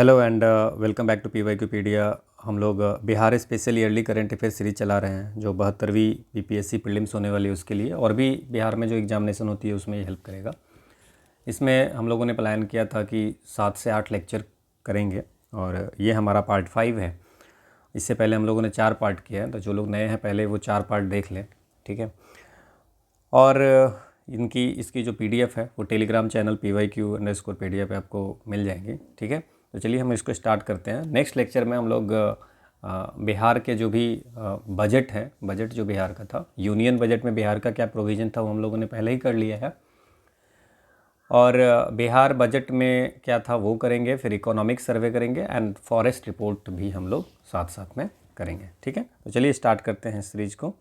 Hello and welcome back to PYQpedia। हम लोग Bihar special yearly current affair series चला रहे हैं जो 72वीं BPSC प्रीलिम्स होने वाली है उसके लिए, और भी बिहार में जो एग्जामिनेशन होती है उसमें ये हेल्प करेगा। इसमें हम लोगों ने प्लान किया था कि 7 से 8 लेक्चर करेंगे और ये हमारा पार्ट 5 है। इससे पहले हम लोगों ने 4 पार्ट किया है, तो जो लोग नए हैं पहले वो 4 पार्ट देख लें, ठीक है। और इसकी जो PDF है वो टेलीग्राम चैनल PYQ_pedia पे आपको मिल जाएंगी, ठीक है। तो चलिए हम इसको स्टार्ट करते हैं। नेक्स्ट लेक्चर में हम लोग बिहार के जो भी बजट है, बजट जो बिहार का था, यूनियन बजट में बिहार का क्या प्रोविज़न था वो हम लोगों ने पहले ही कर लिया है, और बिहार बजट में क्या था वो करेंगे। फिर इकोनॉमिक सर्वे करेंगे एंड फॉरेस्ट रिपोर्ट भी हम लोग साथ साथ में करेंगे, ठीक है। तो चलिए स्टार्ट करते हैं सीरीज को।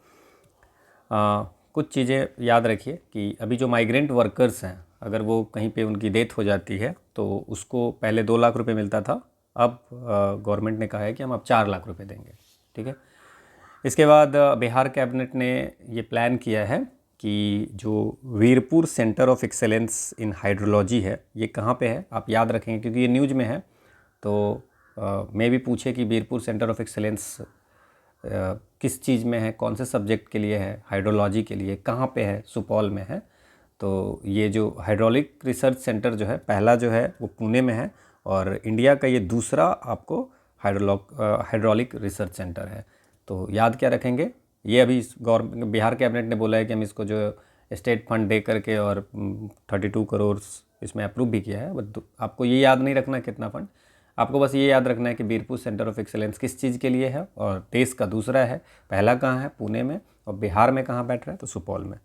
कुछ चीज़ें याद रखिए कि अभी जो माइग्रेंट वर्कर्स हैं, अगर वो कहीं पे उनकी डेथ हो जाती है तो उसको पहले 2 लाख रुपए मिलता था, अब गवर्नमेंट ने कहा है कि हम अब 4 लाख रुपए देंगे, ठीक है। इसके बाद बिहार कैबिनेट ने ये प्लान किया है कि जो Veerpur centre of excellence in hydrology है, ये कहाँ पे है आप याद रखेंगे क्योंकि ये न्यूज़ में है। तो मैं भी पूछे कि वीरपुर सेंटर ऑफ एक्सेलेंस किस चीज़ में है, कौन से सब्जेक्ट के लिए है, हाइड्रोलॉजी के लिए, कहाँ पे है, सुपौल में है। तो ये जो हाइड्रोलिक रिसर्च सेंटर जो है, पहला जो है वो पुणे में है, और इंडिया का ये दूसरा आपको हाइड्रोलिक रिसर्च सेंटर है। तो याद क्या रखेंगे, ये अभी गवर्नमेंट बिहार कैबिनेट ने बोला है कि हम इसको जो स्टेट फंड दे करके और 32 करोड़ इसमें अप्रूव भी किया है। बट आपको ये याद नहीं रखना कितना फंड, आपको बस ये याद रखना है कि वीरपुर सेंटर ऑफ एक्सेलेंस किस चीज़ के लिए है, और देश का दूसरा है, पहला कहाँ है, पुणे में, और बिहार में कहाँ बैठ रहा है, तो सुपौल में।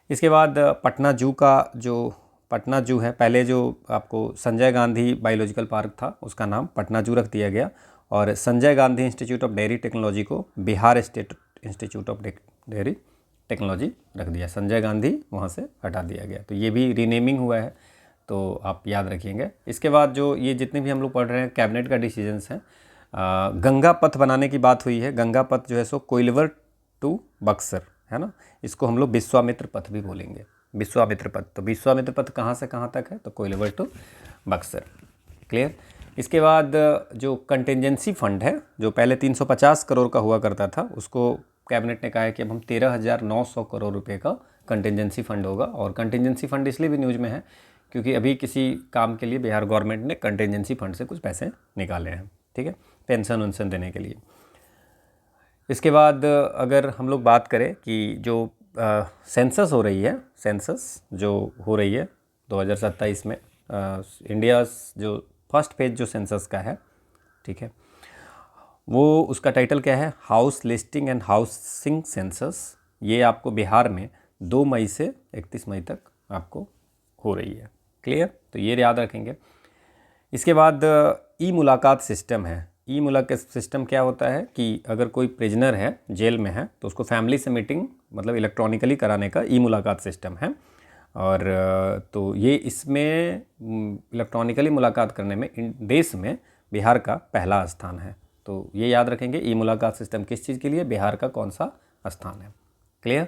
इसके बाद पटना जू का जो पटना जू है, पहले जो आपको संजय गांधी बायोलॉजिकल पार्क था उसका नाम पटना जू रख दिया गया, और Sanjay Gandhi institute of dairy technology को Bihar state institute of dairy technology रख दिया। संजय गांधी वहाँ से हटा दिया गया, तो ये भी रीनेमिंग हुआ है, तो आप याद रखिएगा। इसके बाद जो ये जितने भी हम लोग पढ़ रहे हैं कैबिनेट का डिसीजंस हैं, गंगा पथ बनाने की बात हुई है। गंगा पथ जो है सो कोइलवर टू बक्सर है ना, इसको हम लोग विश्वामित्र पथ भी बोलेंगे, विश्वामित्र पथ। तो विश्वामित्र पथ कहाँ से कहाँ तक है, तो कोइलवर टू बक्सर, क्लियर। इसके बाद जो कंटिजेंसी फंड है, जो पहले 350 करोड़ का हुआ करता था, उसको कैबिनेट ने कहा है कि अब हम 13,900 करोड़ रुपए का कंटिजेंसी फंड होगा। और कंटिजेंसी फंड इसलिए भी न्यूज़ में है क्योंकि अभी किसी काम के लिए बिहार गवर्नमेंट ने कंटिजेंसी फंड से कुछ पैसे निकाले हैं, ठीक है, पेंशन वेंशन देने के लिए। इसके बाद अगर हम लोग बात करें कि जो सेंसस हो रही है, सेंसस जो हो रही है 2027 में, इंडिया जो फर्स्ट फेज जो सेंसस का है, ठीक है, वो उसका टाइटल क्या है, house listing and housing census. ये आपको बिहार में 2 मई से 31 मई तक आपको हो रही है, क्लियर। तो ये याद रखेंगे। इसके बाद ई मुलाकात सिस्टम है। ई मुलाकात सिस्टम क्या होता है कि अगर कोई प्रिजनर है, जेल में है, तो उसको फैमिली से मीटिंग मतलब इलेक्ट्रॉनिकली कराने का ई मुलाकात सिस्टम है। और तो ये इसमें इलेक्ट्रॉनिकली मुलाकात करने में देश में बिहार का पहला स्थान है। तो ये याद रखेंगे, ई मुलाकात सिस्टम किस चीज़ के लिए, बिहार का कौन सा स्थान है, क्लियर।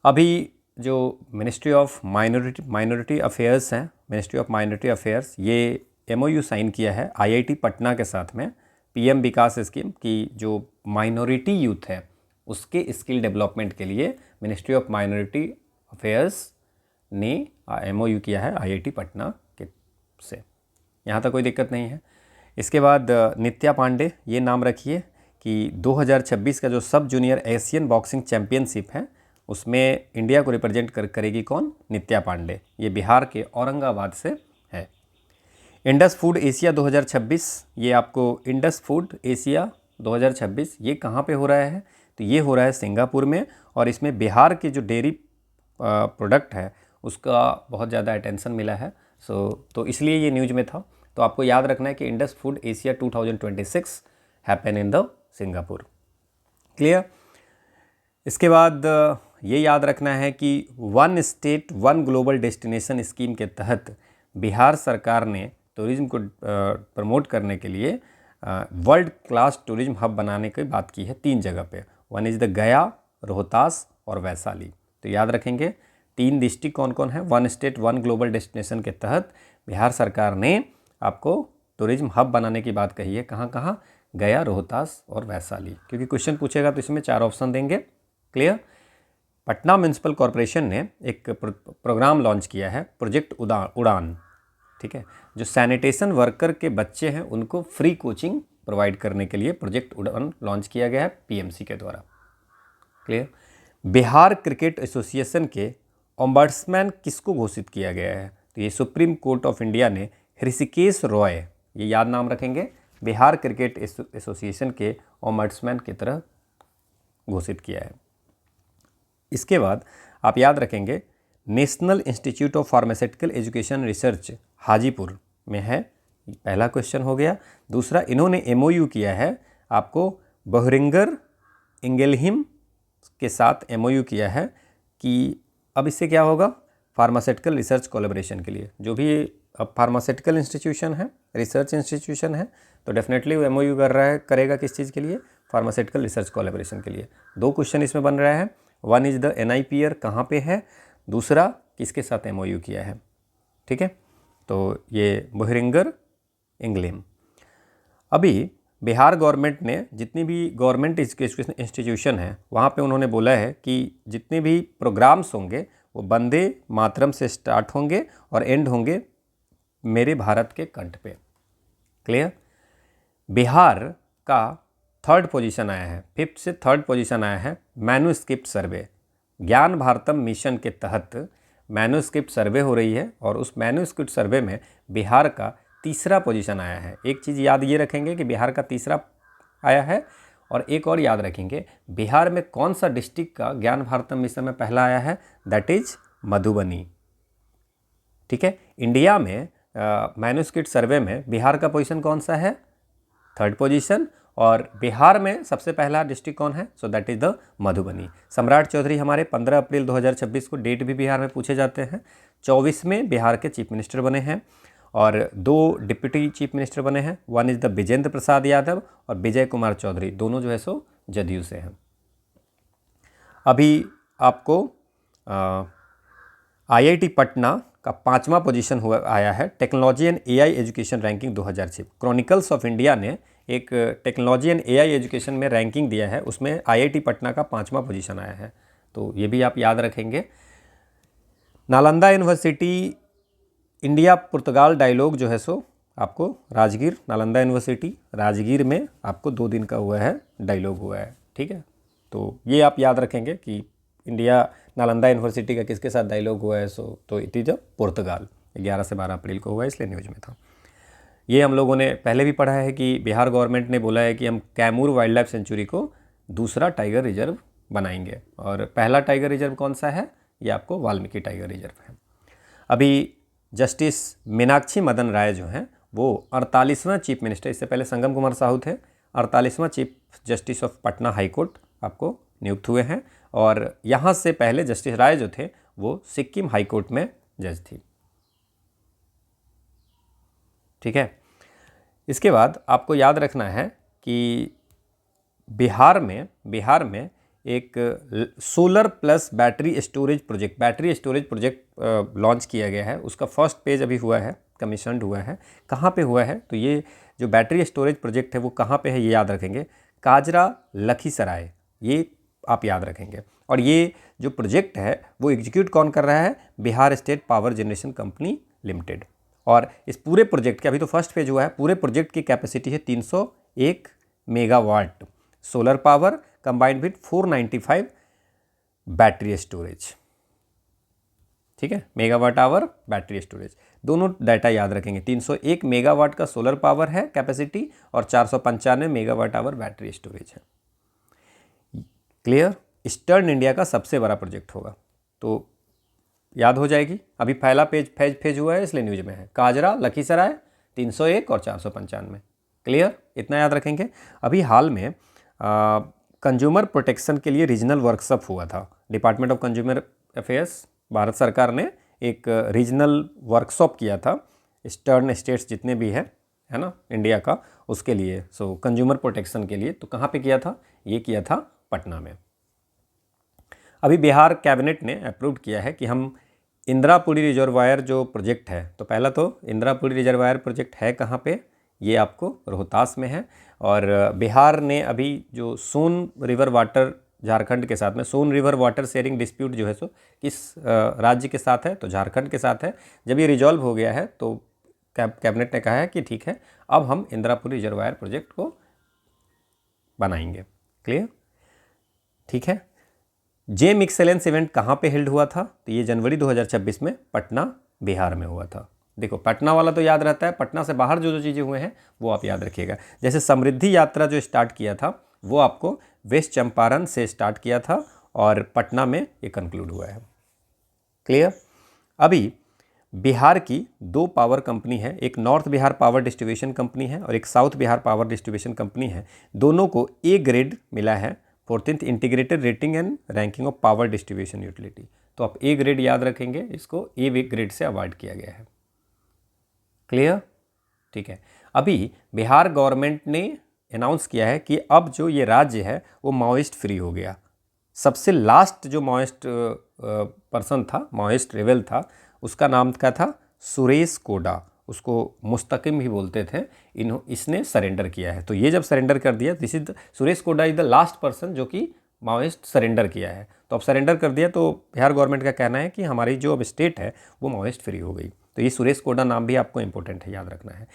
अभी जो मिनिस्ट्री ऑफ माइनॉरिटी अफेयर्स हैं, मिनिस्ट्री ऑफ माइनॉरिटी अफेयर्स, ये MOU साइन किया है IIT पटना के साथ में, PM विकास स्कीम की जो माइनॉरिटी यूथ है उसके स्किल डेवलपमेंट के लिए मिनिस्ट्री ऑफ माइनॉरिटी अफेयर्स ने MOU किया है IIT पटना के से। यहाँ तक कोई दिक्कत नहीं है। इसके बाद नित्या पांडे, ये नाम रखिए कि 2026 का जो सब जूनियर एशियन बॉक्सिंग चैम्पियनशिप है उसमें इंडिया को रिप्रेजेंट करेगी कौन, नित्या पांडे। ये बिहार के औरंगाबाद से है। इंडस फूड एशिया 2026, ये आपको इंडस फूड एशिया 2026 ये कहाँ पे हो रहा है, तो ये हो रहा है सिंगापुर में, और इसमें बिहार के जो डेयरी प्रोडक्ट है उसका बहुत ज़्यादा अटेंशन मिला है। तो इसलिए ये न्यूज़ में था। तो आपको याद रखना है कि Indus food Asia 2026 happen in the Singapore, clear. इसके बाद ये याद रखना है कि 1 स्टेट 1 ग्लोबल डेस्टिनेशन स्कीम के तहत बिहार सरकार ने टूरिज्म को प्रमोट करने के लिए वर्ल्ड क्लास टूरिज्म हब बनाने की बात की है 3 जगह पे। 1 इज़ द गया, रोहतास और वैशाली। तो याद रखेंगे 3 डिस्ट्रिक्ट कौन कौन है। 1 स्टेट 1 ग्लोबल डेस्टिनेशन के तहत बिहार सरकार ने आपको टूरिज्म हब बनाने की बात कही है। कहाँ कहाँ? गया, रोहतास और वैशाली, क्योंकि क्वेश्चन पूछेगा तो इसमें 4 ऑप्शन देंगे। क्लियर? पटना म्यूनसिपल कॉरपोरेशन ने एक प्रोग्राम लॉन्च किया है, प्रोजेक्ट उड़ान, ठीक है, जो सैनिटेशन वर्कर के बच्चे हैं उनको फ्री कोचिंग प्रोवाइड करने के लिए प्रोजेक्ट उड़ान लॉन्च किया गया है पीएमसी के द्वारा। क्लियर? बिहार क्रिकेट एसोसिएशन के ओम्बड्समैन किसको घोषित किया गया है? तो ये सुप्रीम कोर्ट ऑफ इंडिया ने ऋषिकेश रॉय, ये याद नाम रखेंगे, बिहार क्रिकेट एसोसिएशन के ओम्बड्समैन की तरह घोषित किया है। इसके बाद आप याद रखेंगे national institute of pharmaceutical education research Hajipur में है, पहला क्वेश्चन हो गया। दूसरा, इन्होंने एमओयू किया है, आपको बोहरिंगर इंगेलहिम के साथ एमओयू किया है कि अब इससे क्या होगा, फार्मास्यूटिकल रिसर्च कोलैबोरेशन के लिए। जो भी अब फार्मास्यूटिकल इंस्टीट्यूशन है, रिसर्च इंस्टीट्यूशन है, तो डेफिनेटली वो एमओयू कर रहा है, करेगा किस चीज़ के लिए? फार्मास्यूटिकल रिसर्च कोलैबोरेशन के लिए। 2 क्वेश्चन इसमें बन रहा है, वन इज़ द NIPR कहाँ पे है, दूसरा किसके साथ एमओयू किया है। ठीक है, तो ये बोहरिंगर इंगलेम। अभी बिहार गवर्नमेंट ने जितनी भी गवर्नमेंट एजुकेशन इंस्टीट्यूशन है वहाँ पे उन्होंने बोला है कि जितने भी प्रोग्राम्स होंगे वो वंदे मातरम से स्टार्ट होंगे और एंड होंगे मेरे भारत के कंठ पे। क्लियर? बिहार का 3rd पोजीशन आया है, 5th से 3rd पोजीशन आया है मैन्युस्क्रिप्ट सर्वे। ज्ञान भारतम मिशन के तहत मैन्युस्क्रिप्ट सर्वे हो रही है और उस मैन्युस्क्रिप्ट सर्वे में बिहार का 3रा पोजीशन आया है। एक चीज़ याद ये रखेंगे कि बिहार का 3रा आया है, और एक और याद रखेंगे बिहार में कौन सा डिस्ट्रिक्ट का ज्ञान भारतम मिशन में पहला आया है, दैट इज मधुबनी। ठीक है, इंडिया में मैन्युस्क्रिप्ट सर्वे में बिहार का पोजीशन कौन सा है? 3rd पोजीशन, और बिहार में सबसे पहला डिस्ट्रिक्ट कौन है? So that is the Madhubani. सम्राट चौधरी हमारे 15 अप्रैल 2026 को, डेट भी बिहार में पूछे जाते हैं, 24 में बिहार के चीफ मिनिस्टर बने हैं, और 2 डिप्टी चीफ मिनिस्टर बने हैं, one is the Vijendra Prasad Yadav और विजय कुमार चौधरी, दोनों जो है सो जदयू से हैं। अभी आपको IIT पटना का 5वां पोजीशन हुआ आया है technology and AI education ranking 2006। Chronicles of India ने एक टेक्नोलॉजी एंड AI एजुकेशन में रैंकिंग दिया है, उसमें IIT पटना का 5वां पोजीशन आया है, तो ये भी आप याद रखेंगे। नालंदा यूनिवर्सिटी इंडिया पुर्तगाल डायलॉग जो है सो आपको राजगीर, नालंदा यूनिवर्सिटी राजगीर में आपको 2 दिन का हुआ है, डायलॉग हुआ है। ठीक है, तो ये आप याद रखेंगे कि इंडिया नालंदा यूनिवर्सिटी का किसके साथ डायलॉग हुआ है, सो तो इट इज पुर्तगाल, 11 से 12 अप्रैल को हुआ है, इसलिए न्यूज़ में था। ये हम लोगों ने पहले भी पढ़ा है कि बिहार गवर्नमेंट ने बोला है कि हम कैमूर वाइल्ड लाइफ सेंचुरी को दूसरा टाइगर रिजर्व बनाएंगे, और पहला टाइगर रिजर्व कौन सा है? ये आपको वाल्मीकि टाइगर रिजर्व है। अभी जस्टिस मीनाक्षी मदन राय जो हैं वो 48वां चीफ मिनिस्टर, इससे पहले संगम कुमार साहू थे, 48वां chief justice of Patna high court आपको नियुक्त हुए हैं, और यहाँ से पहले जस्टिस राय जो थे वो सिक्किम हाई कोर्ट में जज थी। ठीक है, इसके बाद आपको याद रखना है कि बिहार में एक solar plus battery storage project launch किया गया है। उसका फर्स्ट पेज अभी हुआ है, कमीशन्ड हुआ है। कहाँ पे हुआ है? तो ये जो बैटरी स्टोरेज प्रोजेक्ट है वो कहाँ पे है, ये याद रखेंगे, काजरा लखीसराय, ये आप याद रखेंगे। और ये जो प्रोजेक्ट है वो एग्जीक्यूट कौन कर रहा है? Bihar state power generation company limited. और इस पूरे प्रोजेक्ट के, अभी तो फर्स्ट पेज हुआ है, पूरे प्रोजेक्ट की कैपेसिटी है 301 megawatt solar power combined with 495 battery storage. ठीक है, मेगावाट आवर बैटरी स्टोरेज, दोनों डाटा याद रखेंगे। 301 मेगावाट का सोलर पावर है कैपेसिटी और 495 मेगावाट आवर बैटरी स्टोरेज है। क्लियर? ईस्टर्न इंडिया का सबसे बड़ा प्रोजेक्ट होगा, तो याद हो जाएगी। अभी पहला फेज हुआ है, इसलिए न्यूज में है। काजरा लखीसराय 301 और 495। क्लियर? इतना याद रखेंगे। अभी हाल में कंज्यूमर प्रोटेक्शन के लिए रीजनल वर्कशॉप हुआ था। Department of consumer affairs, Bharat सरकार ने एक रीजनल वर्कशॉप किया था ईस्टर्न स्टेट्स जितने भी है ना इंडिया का, उसके लिए, सो कंज्यूमर प्रोटेक्शन के लिए। तो कहाँ पे किया था? ये किया था पटना में। अभी बिहार कैबिनेट ने अप्रूव किया है कि हम इंदिरापुरी रिजर्वायर जो प्रोजेक्ट है, तो पहला तो इंदिरापुरी रिजर्वायर प्रोजेक्ट है कहाँ पे? ये आपको रोहतास में है। और बिहार ने अभी जो सोन रिवर वाटर झारखंड के साथ में, सोन रिवर वाटर शेयरिंग डिस्प्यूट जो है सो किस राज्य के साथ है, तो झारखंड के साथ है। जब ये रिजॉल्व हो गया है तो कैबिनेट ने कहा है कि ठीक है, अब हम इंदिरापुर रिजर्वायर प्रोजेक्ट को बनाएंगे। क्लियर? ठीक है। जेम एक्सेलेंस इवेंट कहाँ पे हेल्ड हुआ था? तो ये जनवरी 2026 में पटना बिहार में हुआ था। देखो पटना वाला तो याद रहता है, पटना से बाहर जो जो चीज़ें हुए हैं वो आप याद रखिएगा। जैसे समृद्धि यात्रा जो स्टार्ट किया था वो आपको वेस्ट चंपारण से स्टार्ट किया था और पटना में ये कंक्लूड हुआ है। क्लियर? अभी बिहार की 2 पावर कंपनी है, एक north Bihar power distribution company है और एक south Bihar power distribution company है। दोनों को ए ग्रेड मिला है, 14th integrated rating and ranking of power distribution utility. तो आप ए ग्रेड याद रखेंगे, इसको ए ग्रेड से अवार्ड किया गया है। क्लियर? ठीक है। अभी बिहार गवर्नमेंट ने अनाउंस किया है कि अब जो ये राज्य है वो माओइस्ट फ्री हो गया। सबसे लास्ट जो माओइस्ट पर्सन था, माओइस्ट रेबल था, उसका नाम क्या था? सुरेश कोडा। उसको मुस्तकिम भी बोलते थे। इसने सरेंडर किया है। तो ये जब सरेंडर कर दिया, दिस इज सुरेश कोडा इज द लास्ट पर्सन जो कि माओइस्ट सरेंडर किया है। तो अब सरेंडर कर दिया तो बिहार गवर्नमेंट का कहना है कि हमारी जो अब स्टेट है वो माओइस्ट फ्री हो गई। तो ये सुरेश कोडा नाम भी आपको इंपॉर्टेंट है, याद रखना है।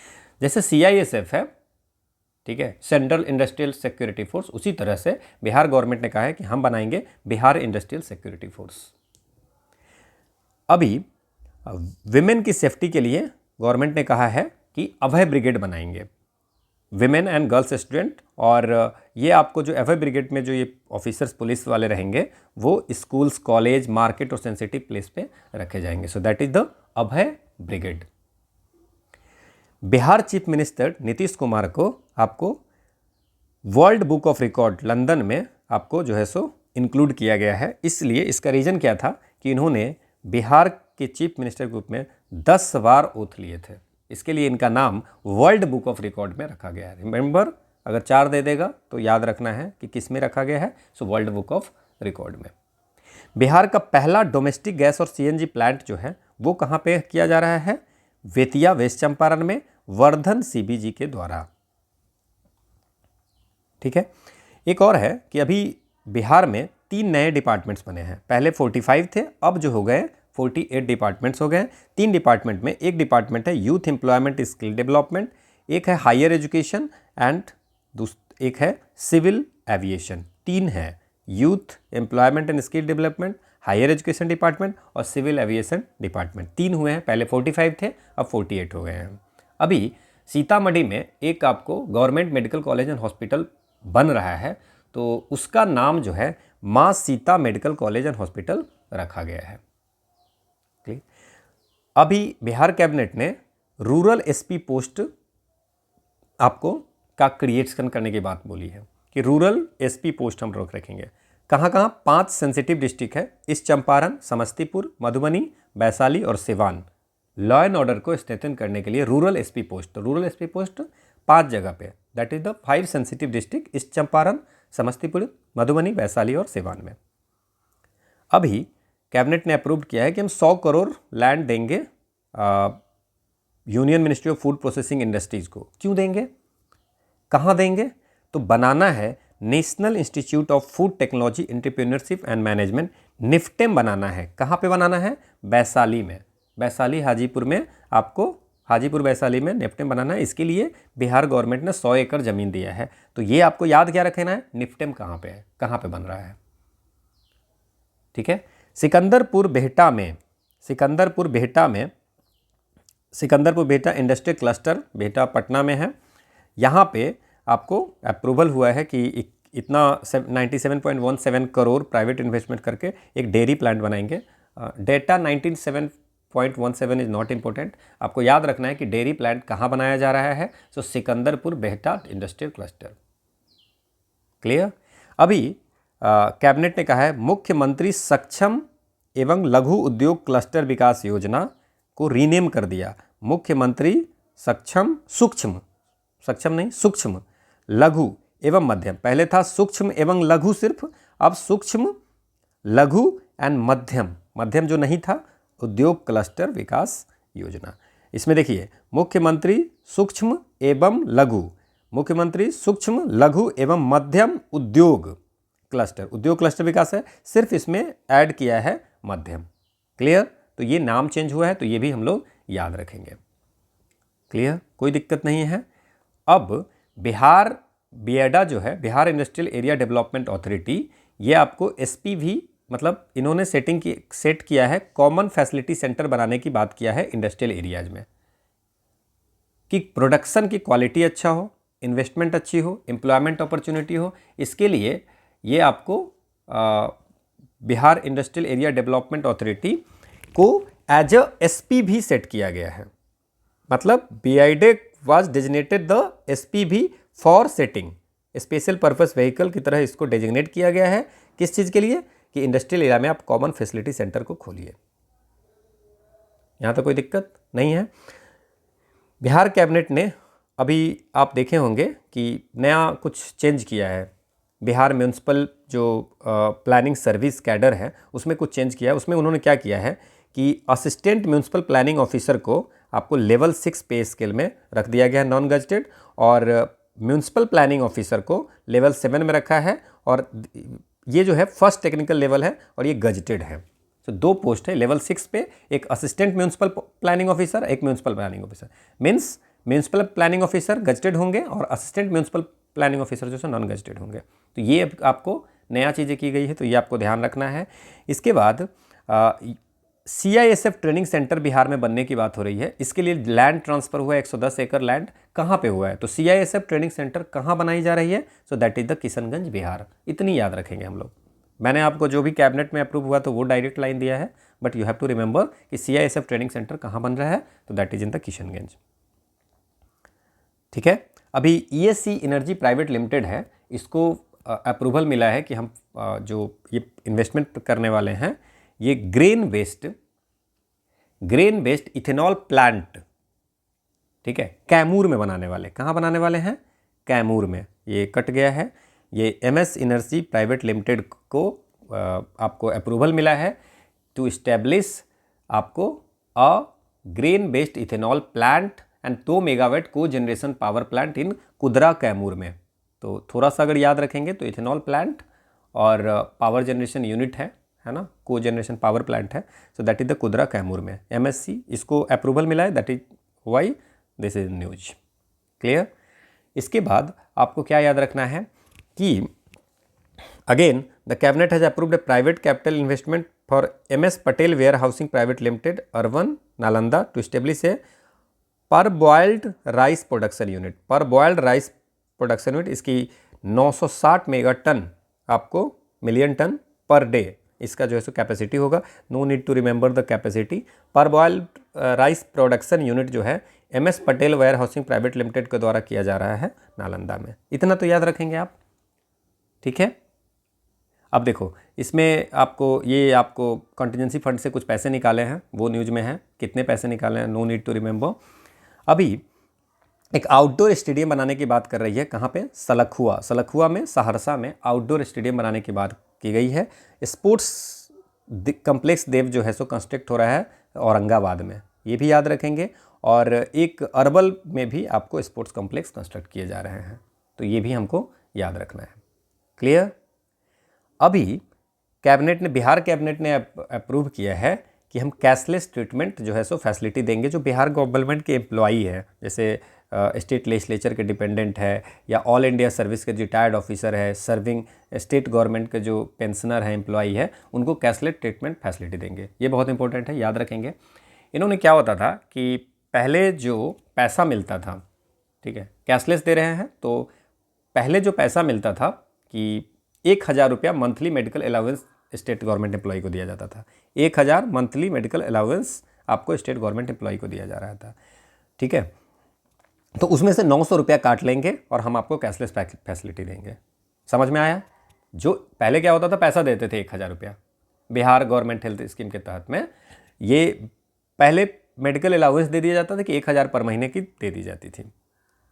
जैसे CISF है, ठीक है, सेंट्रल इंडस्ट्रियल सिक्योरिटी फोर्स, उसी तरह से बिहार गवर्नमेंट ने कहा है कि हम बनाएंगे बिहार इंडस्ट्रियल सिक्योरिटी फोर्स। अभी विमेन की सेफ्टी के लिए गवर्नमेंट ने कहा है कि अभय ब्रिगेड बनाएंगे, विमेन एंड गर्ल्स स्टूडेंट। और ये आपको जो अभय ब्रिगेड में जो ये ऑफिसर्स पुलिस वाले रहेंगे वो स्कूल्स, कॉलेज, मार्केट और सेंसिटिव प्लेस पे रखे जाएंगे। सो that is the Abhay brigade. Bihar chief minister Nitish Kumar को आपको world book of record London में आपको जो है सो इंक्लूड किया गया है। इसलिए इसका रीज़न क्या था कि इन्होंने बिहार के चीफ मिनिस्टर के रूप में 10 बार ओथ लिए थे। इसके लिए इनका नाम वर्ल्ड बुक ऑफ रिकॉर्ड में रखा गया है। रिमेंबर, अगर 4 दे देगा तो याद रखना है कि किस में रखा गया है, so world book of record में। बिहार का पहला डोमेस्टिक गैस और CNG प्लांट जो है वो कहाँ पे किया जा रहा है? बेतिया वेस्ट चंपारण में वर्धन CBG के द्वारा। ठीक है। एक और है कि अभी बिहार में 3 नए डिपार्टमेंट्स बने हैं। पहले 45 थे, अब जो हो गए 48 डिपार्टमेंट्स हो गए। 3 डिपार्टमेंट में एक डिपार्टमेंट है यूथ एम्प्लॉयमेंट स्किल डेवलपमेंट, एक है हायर एजुकेशन एंड एक है सिविल एविएशन। 3 है, youth employment and skill development, higher education department और सिविल एविएशन डिपार्टमेंट। 3 हुए हैं, पहले 45 थे, अब 48 हो गए हैं। अभी सीतामढ़ी में एक आपको government medical college and hospital बन रहा है, तो उसका नाम जो है माँ Sita medical college and hospital रखा गया है। ठीक। अभी बिहार कैबिनेट ने रूरल SP पोस्ट आपको का क्रिएशन करने की बात बोली है कि रूरल SP पोस्ट हम रखेंगे। कहाँ कहाँ? 5 सेंसिटिव डिस्ट्रिक्ट है, ईस्ट चंपारण, समस्तीपुर, मधुबनी, वैशाली और सिवान। लॉ एंड ऑर्डर को स्ट्रेंथन करने के लिए रूरल SP पोस्ट, तो रूरल SP पोस्ट 5 जगह पे, that is the 5 sensitive district, east Champaran, Samastipur, Madhubani, Vaishali और सिवान में। अभी कैबिनेट ने अप्रूव किया है कि हम 100 करोड़ लैंड देंगे union ministry of food processing industries को। क्यों देंगे, कहाँ देंगे? तो बनाना है national institute of food technology entrepreneurship and management, NIFTEM बनाना है। कहाँ पे बनाना है? वैशाली में, वैशाली हाजीपुर में, आपको हाजीपुर वैशाली में निफ्टेम बनाना है। इसके लिए बिहार गवर्नमेंट ने 100 एकड़ ज़मीन दिया है। तो ये आपको याद क्या रखना है, निफ्टेम कहाँ पे है, कहाँ पे बन रहा है। ठीक है। सिकंदरपुर बेहटा इंडस्ट्रियल क्लस्टर बेहटा पटना में है। यहाँ पे आपको अप्रूवल हुआ है कि इतना 97.17 करोड़ प्राइवेट इन्वेस्टमेंट करके एक डेयरी प्लांट बनाएंगे। डेटा 97.17 इज नॉट इम्पोर्टेंट, आपको याद रखना है कि डेयरी प्लांट कहाँ बनाया जा रहा है। सो सिकंदरपुर बेहटा इंडस्ट्रियल क्लस्टर। क्लियर? अभी कैबिनेट ने कहा है मुख्यमंत्री सक्षम एवं लघु उद्योग क्लस्टर विकास योजना को रीनेम कर दिया। मुख्यमंत्री सूक्ष्म लघु एवं मध्यम, पहले था सूक्ष्म एवं लघु सिर्फ, अब सूक्ष्म लघु एंड मध्यम जो नहीं था, उद्योग क्लस्टर विकास योजना। इसमें देखिए मुख्यमंत्री सूक्ष्म एवं लघु, मुख्यमंत्री सूक्ष्म लघु एवं मध्यम उद्योग क्लस्टर, उद्योग क्लस्टर विकास है, सिर्फ इसमें ऐड किया है मध्यम। क्लियर? तो ये नाम चेंज हुआ है, तो ये भी हम लोग याद रखेंगे। क्लियर? कोई दिक्कत नहीं है। अब बिहार बिएडा जो है, Bihar industrial area development authority, ये आपको एसपीवी मतलब इन्होंने सेट किया है, कॉमन फैसिलिटी सेंटर बनाने की बात किया है इंडस्ट्रियल एरियाज में, कि प्रोडक्शन की क्वालिटी अच्छा हो, इन्वेस्टमेंट अच्छी हो, एम्प्लॉयमेंट अपॉर्चुनिटी हो। इसके लिए ये आपको Bihar industrial area development authority को एज अ एसपीवी सेट किया गया है। मतलब BIADA was designated the SPV for setting special purpose vehicle की तरह इसको डेजिग्नेट किया गया है। किस चीज़ के लिए? कि इंडस्ट्रियल एरिया में आप कॉमन फैसिलिटी सेंटर को खोलिए। यहाँ तो कोई दिक्कत नहीं है। बिहार कैबिनेट ने अभी आप देखे होंगे कि नया कुछ चेंज किया है। बिहार म्यूनसिपल जो प्लानिंग सर्विस कैडर है उसमें कुछ चेंज किया है। उसमें उन्होंने क्या किया है कि असिस्टेंट म्यूनसिपल प्लानिंग ऑफिसर को आपको लेवल 6 पे स्केल में रख दिया गया है, नॉन गजेटेड, और म्यूनसिपल प्लानिंग ऑफिसर को लेवल 7 में रखा है, और ये जो है फर्स्ट टेक्निकल लेवल है और ये गजेटेड है। तो 2 पोस्ट है लेवल 6 पे, एक असिस्टेंट म्यूनसिपल प्लानिंग ऑफिसर, एक municipal planning officer. Means municipal planning officer gazetted होंगे और असिस्टेंट म्यूनसिपल प्लानिंग ऑफिसर जो है नॉन गजेटेड होंगे। तो ये आपको नया चीज़ें की गई है, तो ये आपको ध्यान रखना है। इसके बाद CISF ट्रेनिंग सेंटर बिहार में बनने की बात हो रही है। इसके लिए लैंड ट्रांसफर हुआ है, 110 एकड़ लैंड। कहाँ पे हुआ है? तो CISF ट्रेनिंग सेंटर कहाँ बनाई जा रही है? So that is the Kishanganj Bihar. इतनी याद रखेंगे हम लोग। मैंने आपको जो भी कैबिनेट में अप्रूव हुआ तो वो डायरेक्ट लाइन दिया है, but you have to remember कि CISF ट्रेनिंग सेंटर कहाँ बन रहा है, तो that is in the Kishanganj. ठीक है। अभी ESC एनर्जी प्राइवेट लिमिटेड है, इसको अप्रूवल मिला है कि हम जो ये इन्वेस्टमेंट करने वाले हैं, ये ग्रेन बेस्ड इथेनॉल प्लांट, ठीक है, कैमूर में बनाने वाले। कहाँ बनाने वाले हैं? कैमूर में। ये कट गया है। ये MS एनर्जी प्राइवेट लिमिटेड को आपको अप्रूवल मिला है टू इस्टेब्लिश आपको a grain based ethanol plant and 2 megawatt co generation power plant in Kudra Kaimur में। तो थोड़ा सा अगर याद रखेंगे तो इथेनॉल प्लांट और पावर जनरेशन यूनिट है ना, को जनरेशन पावर प्लांट है। So that is the Kudra Kaimur में। MSC इसको अप्रूवल मिला है, that is why this is news. Clear? इसके बाद आपको क्या याद रखना है कि again the cabinet has approved a private capital investment for MS Patel warehousing private limited urban Nalanda to establish a parboiled rice production unit. Parboiled rice production unit, इसकी 960 mega ton आपको million ton per day इसका जो है सो capacity होगा। No need to remember the capacity. Parboiled rice production unit जो है MS Patel warehousing private limited के द्वारा किया जा रहा है नालंदा में। इतना तो याद रखेंगे आप। ठीक है। अब देखो इसमें आपको कॉन्टीजेंसी फंड से कुछ पैसे निकाले हैं, वो न्यूज में है। कितने पैसे निकाले हैं? No need to remember. अभी एक आउटडोर स्टेडियम बनाने की बात कर रही है। कहाँ पे? सलखुआ में, सहरसा में आउटडोर स्टेडियम बनाने की बात की गई है। स्पोर्ट्स कम्प्लेक्स देव जो है सो कंस्ट्रक्ट हो रहा है औरंगाबाद में, ये भी याद रखेंगे। और एक अरवल में भी आपको स्पोर्ट्स कॉम्प्लेक्स कंस्ट्रक्ट किए जा रहे हैं, तो ये भी हमको याद रखना है। क्लियर? अभी बिहार कैबिनेट ने अप्रूव किया है कि हम कैशलेस ट्रीटमेंट जो है सो फैसिलिटी देंगे जो बिहार गवर्नमेंट के एम्प्लॉई है, जैसे स्टेट लेजिस्लेचर के डिपेंडेंट है या ऑल इंडिया सर्विस के रिटायर्ड ऑफिसर है, सर्विंग स्टेट गवर्नमेंट के जो पेंशनर है, एम्प्लॉई है, उनको कैशलेस ट्रीटमेंट फैसिलिटी देंगे। ये बहुत इंपॉर्टेंट है, याद रखेंगे। इन्होंने क्या होता था कि पहले जो पैसा मिलता था, ठीक है, कैशलेस दे रहे हैं, तो पहले जो पैसा मिलता था कि 1000 रुपया monthly medical allowance state government employee को दिया जाता था। 1000 मंथली मेडिकल अलाउंस आपको स्टेट गवर्नमेंट एम्प्लॉई को दिया जा रहा था। ठीक है। तो उसमें से 900 रुपया काट लेंगे और हम आपको कैशलेस फैसिलिटी देंगे। समझ में आया? जो पहले क्या होता था, पैसा देते थे 1000 रुपया बिहार गवर्नमेंट हेल्थ स्कीम के तहत में। ये पहले मेडिकल अलाउंस दे दिया जाता था कि 1000 पर महीने की दे दी जाती थी।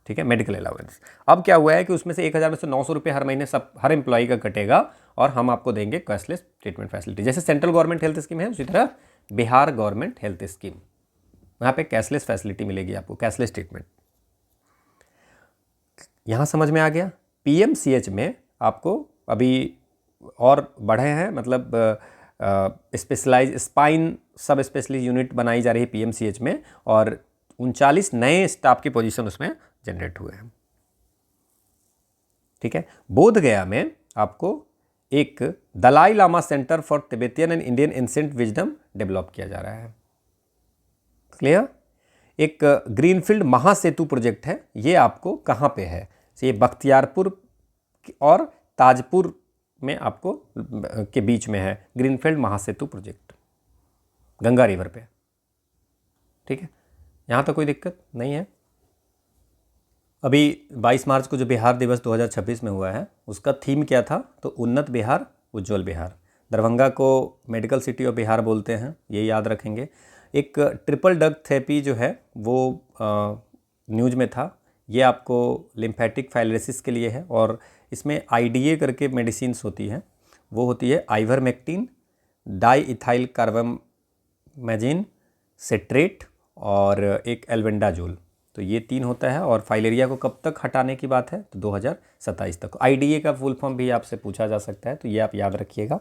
ठीक है, मेडिकल अलाउंस। अब क्या हुआ है कि उसमें से 1000 में से 900 रुपये हर महीने हर एम्प्लॉई का कटेगा और हम आपको देंगे कैशलेस ट्रीटमेंट फैसिलिटी। जैसे सेंट्रल गवर्नमेंट हेल्थ स्कीम है, उसी तरह बिहार गवर्नमेंट हेल्थ स्कीम। वहाँ पे कैशलेस फैसिलिटी मिलेगी आपको, कैशलेस ट्रीटमेंट। यहाँ समझ में आ गया। पीएमसीएच में आपको अभी और बढ़े हैं, मतलब स्पेशलाइज स्पाइन सब स्पेशलिस्ट यूनिट बनाई जा रही है पीएमसीएच में, और 39 नए स्टाफ की पोजीशन उसमें जनरेट हुए हैं। ठीक है। बोध गया में आपको एक Dalai Lama centre for Tibetan and Indian ancient wisdom develop किया जा रहा है। क्लियर। एक ग्रीनफील्ड महासेतु प्रोजेक्ट है, ये आपको कहाँ पे है, ये बख्तियारपुर और ताजपुर में आपको के बीच में है, ग्रीनफील्ड महासेतु प्रोजेक्ट गंगा रिवर पे। ठीक है, यहाँ तो कोई दिक्कत नहीं है। अभी 22 मार्च को जो बिहार दिवस 2026 में हुआ है, उसका थीम क्या था, तो उन्नत बिहार उज्जवल बिहार। दरभंगा को मेडिकल सिटी ऑफ बिहार बोलते हैं, ये याद रखेंगे। एक ट्रिपल डग थेरेपी जो है वो न्यूज में था, ये आपको लिम्फेटिक फाइलेरिसिस के लिए है, और इसमें आईडीए करके मेडिसिन्स होती हैं, वो होती है आइवरमेक्टिन, डाई इथाइल कार्बामेजिन, सिट्रेट और एक एल्बेंडाजोल। तो ये 3 होता है, और फाइलेरिया को कब तक हटाने की बात है, तो 2027 तक। आईडीए का फुल फॉर्म भी आपसे पूछा जा सकता है, तो ये आप याद रखिएगा।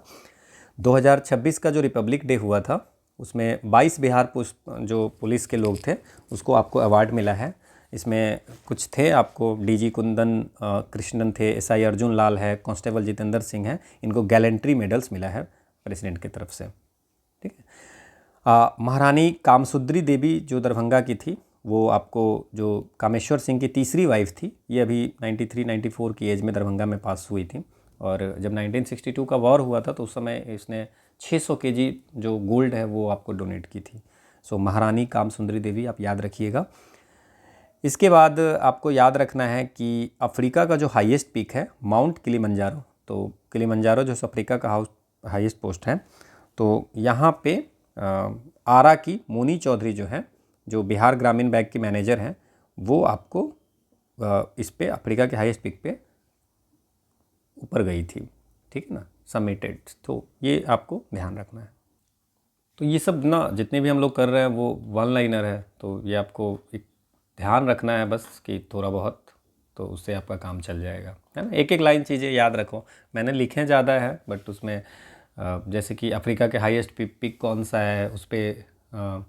2026 का जो रिपब्लिक डे हुआ था, उसमें 22 बिहार जो पुलिस के लोग थे, उसको आपको अवार्ड मिला है। इसमें कुछ थे आपको, डीजी कुंदन कृष्णन थे, एसआई अर्जुन लाल है, कांस्टेबल जितेंद्र सिंह है, इनको गैलेंट्री मेडल्स मिला है प्रेसिडेंट की तरफ से। ठीक है। महारानी कामसुंदरी देवी जो दरभंगा की थी, वो आपको जो कामेश्वर सिंह की तीसरी वाइफ थी, ये अभी 93-94 की एज में दरभंगा में पास हुई थी, और जब 1962 का वॉर हुआ था तो उस समय इसने 600 kg जो गोल्ड है वो आपको डोनेट की थी। सो महारानी कामसुंदरी देवी आप याद रखिएगा। इसके बाद आपको याद रखना है कि अफ्रीका का जो हाईएस्ट पीक है माउंट किलिमंजारो, तो किलिमंजारो जो अफ्रीका का हाईएस्ट पोस्ट है, तो यहाँ पे आरा की मोनी चौधरी जो है, जो बिहार ग्रामीण बैंक की मैनेजर हैं, वो आपको इस पे अफ्रीका के हाईएस्ट पीक पे ऊपर गई थी। ठीक है ना, सबमिटेड। तो ये आपको ध्यान रखना है। तो ये सब ना जितने भी हम लोग कर रहे हैं वो वन लाइनर है, तो ये आपको एक ध्यान रखना है बस कि थोड़ा बहुत, तो उससे आपका काम चल जाएगा, है ना। एक एक लाइन चीज़ें याद रखो, मैंने लिखे ज़्यादा है, बट उसमें जैसे कि अफ्रीका के हाईएस्ट पीक कौन सा है, उस पर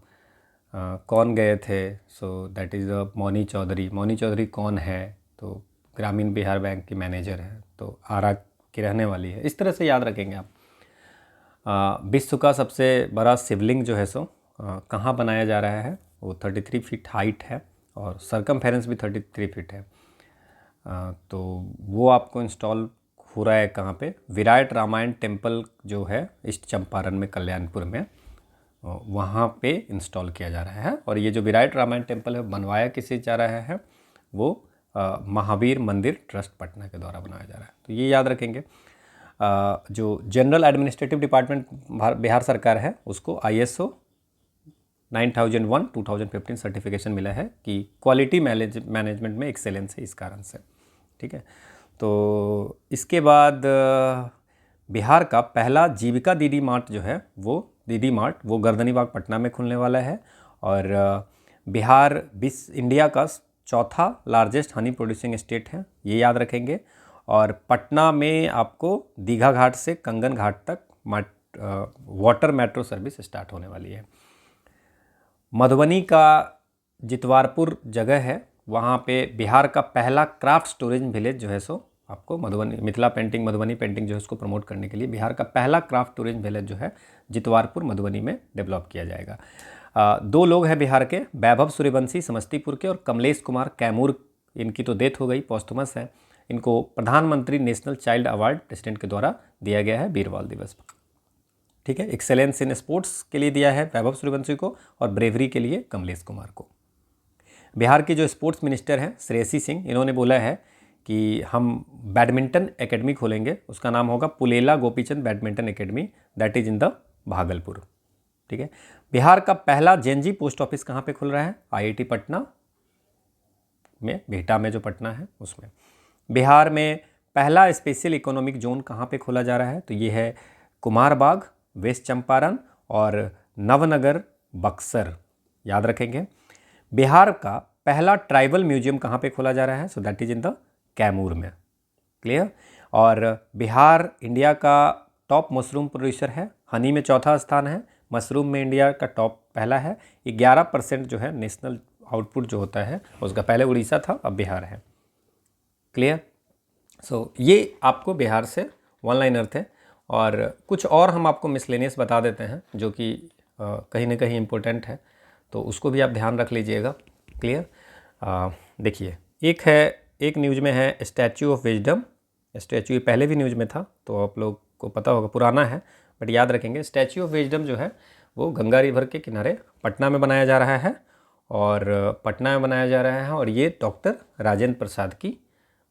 कौन गए थे, so that is Moni Chaudhary. Moni Chaudhary कौन है, तो ग्रामीण बिहार बैंक की मैनेजर है, तो आरा की रहने वाली है। इस तरह से याद रखेंगे आप। विश्व का सबसे बड़ा शिवलिंग जो है सो कहाँ बनाया जा रहा है, वो 33 फीट हाइट है, और सरकमफेरेंस भी 33 फीट है। तो वो आपको इंस्टॉल हो रहा है कहाँ पे, विराट रामायण टेम्पल जो है ईस्ट चंपारण में, कल्याणपुर में, वहाँ पे इंस्टॉल किया जा रहा है। और ये जो विराट रामायण टेम्पल है बनवाया किसे जा रहा है, वो महावीर मंदिर ट्रस्ट पटना के द्वारा बनाया जा रहा है। तो ये याद रखेंगे। जो जनरल एडमिनिस्ट्रेटिव डिपार्टमेंट बिहार सरकार है, उसको ISO 9001 2015 सर्टिफिकेशन मिला है कि क्वालिटी मैनेजमेंट में एक्सेलेंस है, इस कारण से। ठीक है। तो इसके बाद बिहार का पहला जीविका डीडी मार्ट जो है, वो डीडी मार्ट वो गर्दनीबाग पटना में खुलने वाला है। और बिहार इंडिया का चौथा लार्जेस्ट हनी प्रोड्यूसिंग स्टेट है, ये याद रखेंगे। और पटना में आपको दीघा घाट से कंगन घाट तक वाटर मेट्रो सर्विस स्टार्ट होने वाली है। मधुबनी का जितवारपुर जगह है, वहाँ पे बिहार का पहला क्राफ्ट स्टोरेज विलेज जो है सो आपको मधुबनी मिथिला पेंटिंग, मधुबनी पेंटिंग जो है उसको प्रमोट करने के लिए बिहार का पहला क्राफ्ट स्टोरेज विलेज जो है जितवारपुर मधुबनी में डेवलप किया जाएगा। 2 लोग हैं बिहार के, वैभव सूर्यवंशी समस्तीपुर के और कमलेश कुमार कैमूर, इनकी तो डेथ हो गई, पॉस्टमस है। इनको प्रधानमंत्री नेशनल चाइल्ड अवार्ड प्रेसिडेंट के द्वारा दिया गया है वीर बाल दिवस पर। ठीक है। एक्सेलेंस इन स्पोर्ट्स के लिए दिया है वैभव सूर्यवंशी को, और ब्रेवरी के लिए कमलेश कुमार को। बिहार के जो स्पोर्ट्स मिनिस्टर हैं श्रेयसी सिंह, इन्होंने बोला है कि हम बैडमिंटन एकेडमी खोलेंगे, उसका नाम होगा Pullela Gopichand badminton academy, that is in the Bhagalpur. ठीक है। बिहार का पहला जेएनजी पोस्ट ऑफिस कहाँ पे खुल रहा है, IIT पटना में, बिहटा में जो पटना है उसमें। बिहार में पहला स्पेशल इकोनॉमिक जोन कहाँ पे खोला जा रहा है, तो ये है कुमारबाग, वेस्ट चंपारण और नवनगर बक्सर। याद रखेंगे। बिहार का पहला ट्राइबल म्यूजियम कहाँ पे खोला जा रहा है? So that is in the Kaimur में। क्लियर। और बिहार इंडिया का टॉप मशरूम प्रोड्यूसर है, हनी में चौथा स्थान है, मशरूम में इंडिया का टॉप पहला है। 11% जो है नेशनल आउटपुट जो होता है उसका, पहले उड़ीसा था अब बिहार है। क्लियर। सो ये आपको बिहार से वन लाइनर थे, और कुछ और हम आपको मिसलेनियस बता देते हैं जो कि कहीं ना कहीं इम्पोर्टेंट है, तो उसको भी आप ध्यान रख लीजिएगा। क्लियर। देखिए, एक न्यूज़ में है स्टैचू ऑफ विजडम। स्टैचू पहले भी न्यूज़ में था तो आप लोग को पता होगा, पुराना है बट याद रखेंगे। स्टैचू ऑफ विजडम जो है वो गंगा रिवर के किनारे पटना में बनाया जा रहा है, और पटना में बनाया जा रहा है, और ये डॉक्टर राजेंद्र प्रसाद की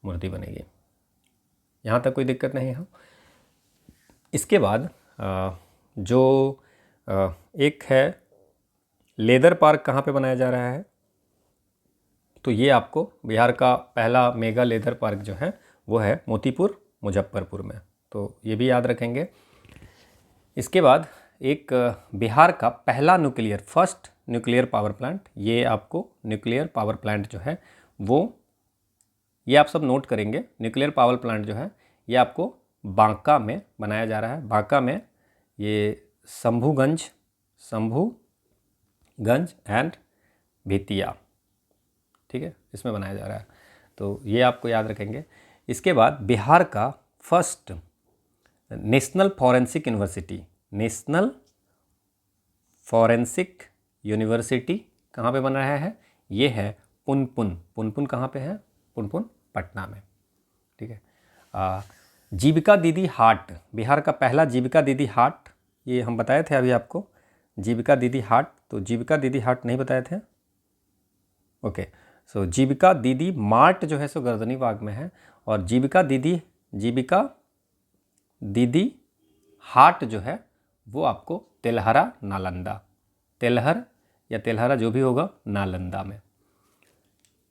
मूर्ति बनेगी। यहाँ तक कोई दिक्कत नहीं है। इसके बाद जो एक है लेदर पार्क, कहाँ पे बनाया जा रहा है? तो ये आपको बिहार का पहला मेगा लेदर पार्क जो है वो है मोतीपुर मुजफ्फरपुर में, तो ये भी याद रखेंगे। इसके बाद एक बिहार का पहला फर्स्ट न्यूक्लियर पावर प्लांट, ये आपको न्यूक्लियर पावर प्लांट जो है वो, ये आप सब नोट करेंगे। न्यूक्लियर पावर प्लांट जो है ये आपको बांका में बनाया जा रहा है। बांका में ये शंभूगंज एंड बेतिया, ठीक है, इसमें बनाया जा रहा है, तो ये आपको याद रखेंगे। इसके बाद बिहार का फर्स्ट नेशनल फॉरेंसिक यूनिवर्सिटी कहाँ पे बन रहा है? ये है पुनपुन कहाँ पे है? पुनपुन पटना में, ठीक है। जीविका दीदी हाट, बिहार का पहला जीविका दीदी हाट, ये हम बताए थे अभी आपको, जीविका दीदी हाट। तो जीविका दीदी हाट नहीं बताए थे, ओके। सो जीविका दीदी मार्ट जो है सो गर्दनीबाग में है, और जीविका दीदी हाट जो है वो आपको तेल्हरा नालंदा, तेल्हरा जो भी होगा नालंदा में।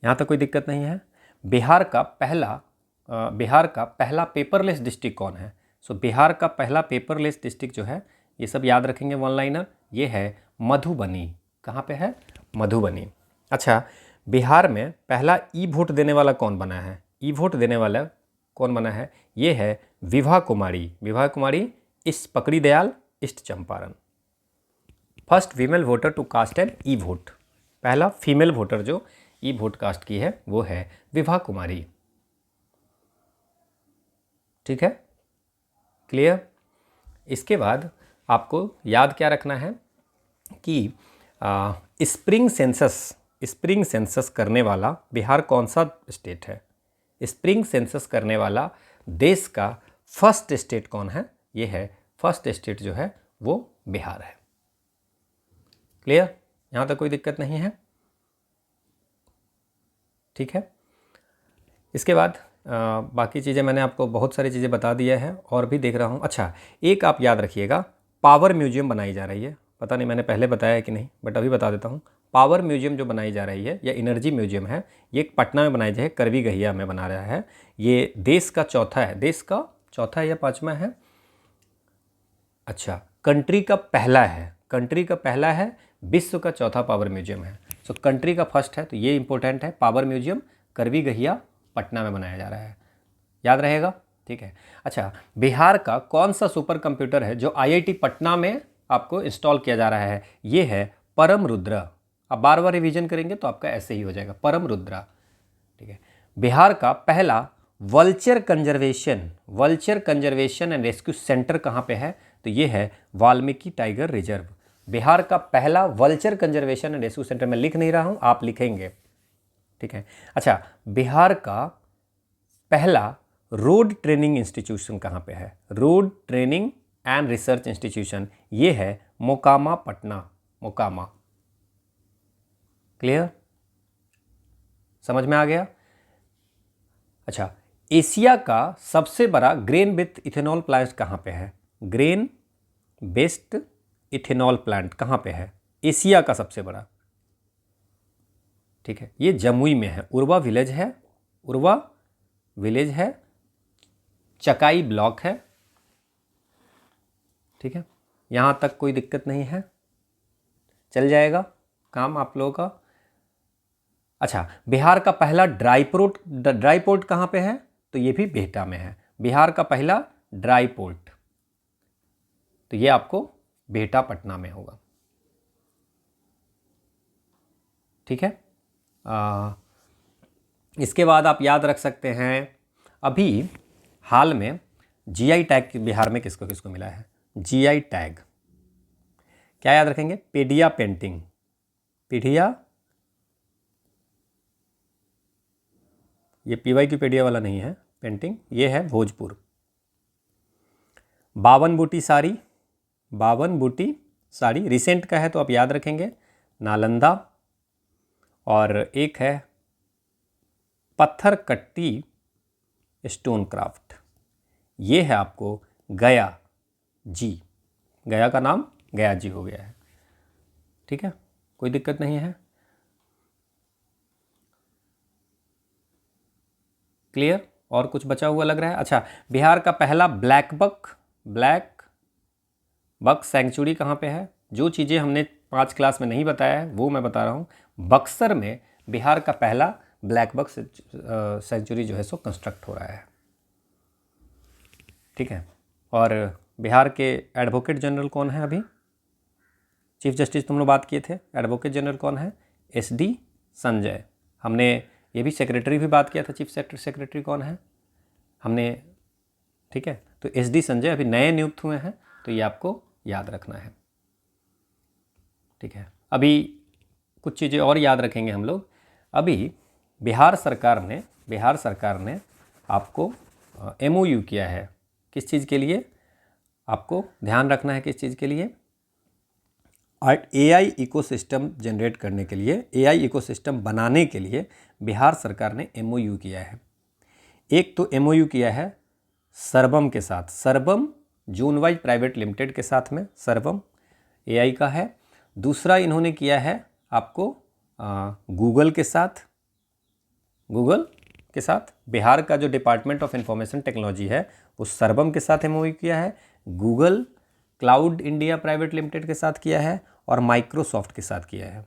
यहाँ तक कोई दिक्कत नहीं है। बिहार का पहला पेपरलेस डिस्ट्रिक्ट कौन है? सो बिहार का पहला पेपरलेस डिस्ट्रिक्ट जो है, ये सब याद रखेंगे वन लाइनर, ये है मधुबनी। कहाँ पे है? मधुबनी। अच्छा, बिहार में पहला ई वोट देने वाला कौन बना है? ई वोट देने वाला कौन बना है? ये है Vibha Kumari east Pakdi Dayal east Champaran. First female voter to cast an e vote, पहला फीमेल वोटर जो ई वोट कास्ट की है वो है विभा कुमारी, ठीक है, क्लियर। इसके बाद आपको याद क्या रखना है कि स्प्रिंग सेंसस करने वाला बिहार कौन सा स्टेट है? स्प्रिंग सेंसस करने वाला देश का फर्स्ट स्टेट कौन है? ये है फर्स्ट स्टेट जो है वो बिहार है। क्लियर, यहाँ तक कोई दिक्कत नहीं है, ठीक है। इसके बाद बाकी चीज़ें मैंने आपको बहुत सारी चीज़ें बता दिया है, और भी देख रहा हूँ। अच्छा, एक आप याद रखिएगा, पावर म्यूजियम बनाई जा रही है, पता नहीं मैंने पहले बताया है कि नहीं, बट अभी बता देता हूँ। पावर म्यूजियम जो बनाई जा रही है या एनर्जी म्यूजियम है, ये पटना में बनाई जाए, करवी गहिया में बना रहा है। ये देश का चौथा है या पाँचवा है? अच्छा, कंट्री का पहला है, विश्व का चौथा पावर म्यूजियम है। सो कंट्री का फर्स्ट है, तो ये इंपॉर्टेंट है। पावर म्यूजियम करवी गहिया पटना में बनाया जा रहा है, याद रहेगा, ठीक है। अच्छा, बिहार का कौन सा सुपर कंप्यूटर है जो IIT पटना में आपको इंस्टॉल किया जा रहा है? ये है परम रुद्रा। आप बार बार रिवीजन करेंगे तो आपका ऐसे ही हो जाएगा, परम रुद्रा, ठीक है। बिहार का पहला vulture conservation and rescue centre कहाँ पे है? तो ये है वाल्मीकि टाइगर रिजर्व। बिहार का पहला vulture conservation and rescue centre, मैं लिख नहीं रहा हूँ, आप लिखेंगे, ठीक है। अच्छा, बिहार का पहला रोड ट्रेनिंग इंस्टीट्यूशन कहाँ पे है? Road training and research institution, ये है मोकामा पटना, मोकामा। क्लियर, समझ में आ गया? अच्छा, एशिया का सबसे बड़ा ग्रेन विथ इथेनॉल प्लांट कहाँ पे है? ग्रेन बेस्ड इथेनॉल प्लांट कहाँ पे है? एशिया का सबसे बड़ा, ठीक है, ये जमुई में है, उर्वा विलेज है, चकाई ब्लॉक है, ठीक है। यहाँ तक कोई दिक्कत नहीं है, चल जाएगा, काम आप लोगों का। अच्छा, बिहार का पहला ड्राई पोर्ट कहाँ पे है? तो ये भी बिहटा में है। बिहार का पहला ड्राई पोर्ट, तो ये आपको बिहटा पटना में होगा। ठीक है। इसके बाद आप याद रख सकते हैं, अभी हाल में जीआई टैग बिहार में किसको किसको मिला है? जीआई टैग क्या याद रखेंगे? पेडिया पेंटिंग, पीढ़िया, ये पीवाईक्यूपेडिया वाला नहीं है पेंटिंग, ये है भोजपुर। बावन बूटी साड़ी, बावन बूटी साड़ी रिसेंट का है तो आप याद रखेंगे नालंदा। और एक है पत्थर कट्टी स्टोन क्राफ्ट, ये है आपको गया जी। गया का नाम गया जी हो गया है। ठीक है, कोई दिक्कत नहीं है। क्लियर? और कुछ बचा हुआ लग रहा है? अच्छा, बिहार का पहला ब्लैक बक सेंचुरी कहाँ पे है? जो चीज़ें हमने 5 क्लास में नहीं बताया है वो मैं बता रहा हूँ। बक्सर में बिहार का पहला ब्लैक बक सेंचुरी जो है सो कंस्ट्रक्ट हो रहा है। ठीक है। और बिहार के एडवोकेट जनरल कौन है? अभी चीफ जस्टिस तुम लोग बात किए थे, एडवोकेट जनरल कौन है? SD संजय। हमने ये भी सेक्रेटरी भी बात किया था, चीफ सेक्रेटरी कौन है हमने। ठीक है, तो SD संजय अभी नए नियुक्त हुए हैं, तो ये आपको याद रखना है। ठीक है, अभी कुछ चीज़ें और याद रखेंगे हम लोग। अभी बिहार सरकार ने आपको MOU किया है, किस चीज़ के लिए? आपको ध्यान रखना है किस चीज़ के लिए? AI इकोसिस्टम जनरेट करने के लिए, AI इकोसिस्टम बनाने के लिए बिहार सरकार ने MOU किया है। एक तो MOU किया है सर्वम के साथ, सर्वम जूनवाइज प्राइवेट लिमिटेड के साथ में, सर्वम AI का है। दूसरा इन्होंने किया है आपको गूगल के साथ, बिहार का जो डिपार्टमेंट ऑफ इंफॉर्मेशन टेक्नोलॉजी है उस सर्वम के साथ MOU किया है। Google cloud India private limited के साथ किया है और माइक्रोसॉफ्ट के साथ किया है,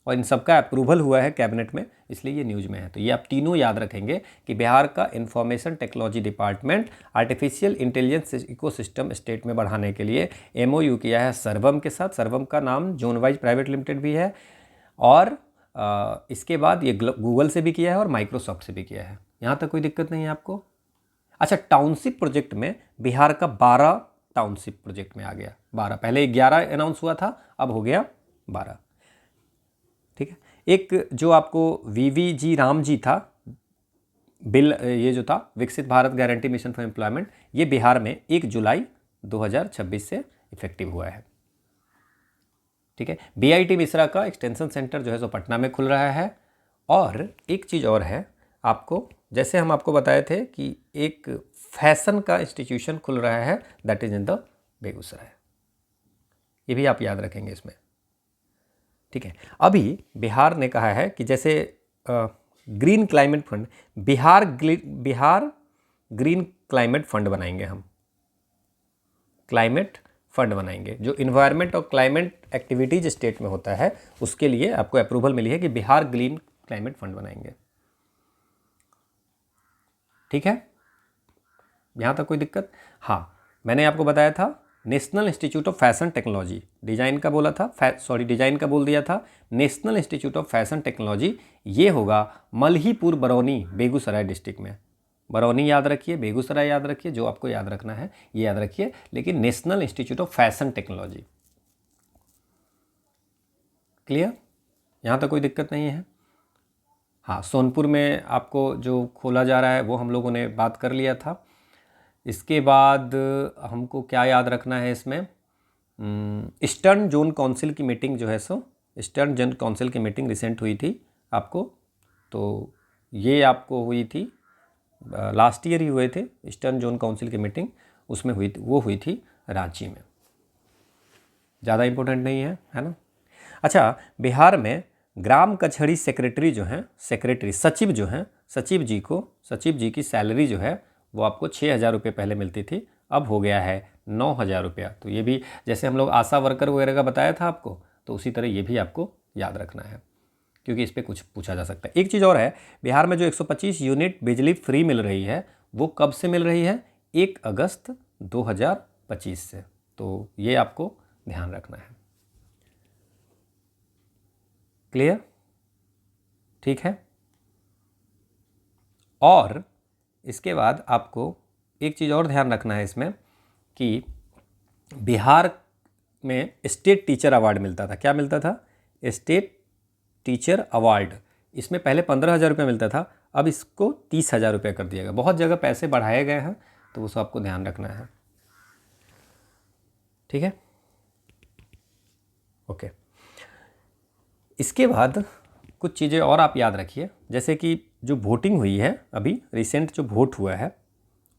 और इन सबका अप्रूवल हुआ है कैबिनेट में, इसलिए ये न्यूज़ में है। तो ये आप तीनों याद रखेंगे कि बिहार का information technology department artificial intelligence ecosystem state में बढ़ाने के लिए MOU किया है सर्वम के साथ। सर्वम का नाम जोनवाइज प्राइवेट लिमिटेड भी है, और इसके बाद ये गूगल से भी किया है और माइक्रोसॉफ्ट से भी किया है। यहाँ तक कोई दिक्कत नहीं है आपको? अच्छा, टाउनशिप प्रोजेक्ट में बिहार का 12 टाउनशिप प्रोजेक्ट में आ गया, 12। पहले 11 अनाउंस हुआ था, अब हो गया 12। ठीक है, एक जो आपको VVG राम जी था बिल, ये जो था विकसित Bharat guarantee mission for employment, ये बिहार में 1 जुलाई 2026 से इफेक्टिव हुआ है। ठीक है, BIT मिश्रा का एक्सटेंशन सेंटर जो है सो पटना में खुल रहा है। और एक चीज़ और है आपको, जैसे हम आपको बताए थे कि एक फैशन का इंस्टीट्यूशन खुल रहा है, that is in the Begusarai, ये भी आप याद रखेंगे इसमें। ठीक है, अभी बिहार ने कहा है कि जैसे green climate fund, Bihar green climate fund बनाएंगे हम, क्लाइमेट फंड बनाएंगे जो इन्वायरमेंट और क्लाइमेट एक्टिविटीज स्टेट में होता है, उसके लिए आपको अप्रूवल मिली है कि बिहार ग्रीन क्लाइमेट फंड बनाएंगे। ठीक है, यहाँ तक कोई दिक्कत? हाँ, मैंने आपको बताया था national institute of fashion technology, design का बोला था, डिजाइन का बोल दिया था, national institute of fashion technology, ये होगा मल्हीपुर बरौनी बेगूसराय डिस्ट्रिक्ट में। बरौनी याद रखिए, बेगूसराय याद रखिए, जो आपको याद रखना है ये याद रखिए, लेकिन national institute of fashion technology. Clear? यहाँ तक कोई दिक्कत नहीं है? हाँ, सोनपुर में आपको जो खोला जा रहा है वो हम लोगों ने बात कर लिया था। इसके बाद हमको क्या याद रखना है इसमें? ईस्टर्न जोन काउंसिल की मीटिंग जो है सो, ईस्टर्न जोन काउंसिल की मीटिंग रिसेंट हुई थी आपको, तो ये आपको हुई थी लास्ट ईयर ही हुए थे ईस्टर्न जोन काउंसिल की मीटिंग, उसमें हुई थी, वो हुई थी रांची में। ज़्यादा इम्पोर्टेंट नहीं है, है ना? अच्छा, बिहार में ग्राम कचहरी सेक्रेटरी जो हैं, सेक्रेटरी सचिव जो हैं, सचिव जी की सैलरी जो है वो आपको 6,000 रुपये पहले मिलती थी, अब हो गया है 9,000 रुपया। तो ये भी जैसे हम लोग आशा वर्कर वगैरह का बताया था आपको, तो उसी तरह ये भी आपको याद रखना है, क्योंकि इस पर कुछ पूछा जा सकता है। एक चीज़ और है, बिहार में जो 125 यूनिट बिजली फ्री मिल रही है वो कब से मिल रही है? 1 अगस्त 2025 से। तो ये आपको ध्यान रखना है। क्लियर? ठीक है। और इसके बाद आपको एक चीज़ और ध्यान रखना है इसमें कि बिहार में स्टेट टीचर अवार्ड मिलता था। क्या मिलता था? State teacher award. इसमें पहले 15,000 रुपये मिलता था, अब इसको 30,000 रुपये कर दिया गया। बहुत जगह पैसे बढ़ाए गए हैं, तो वो सब आपको ध्यान रखना है। ठीक है, ओके। इसके बाद कुछ चीज़ें और आप याद रखिए, जैसे कि जो वोटिंग हुई है अभी रिसेंट जो वोट हुआ है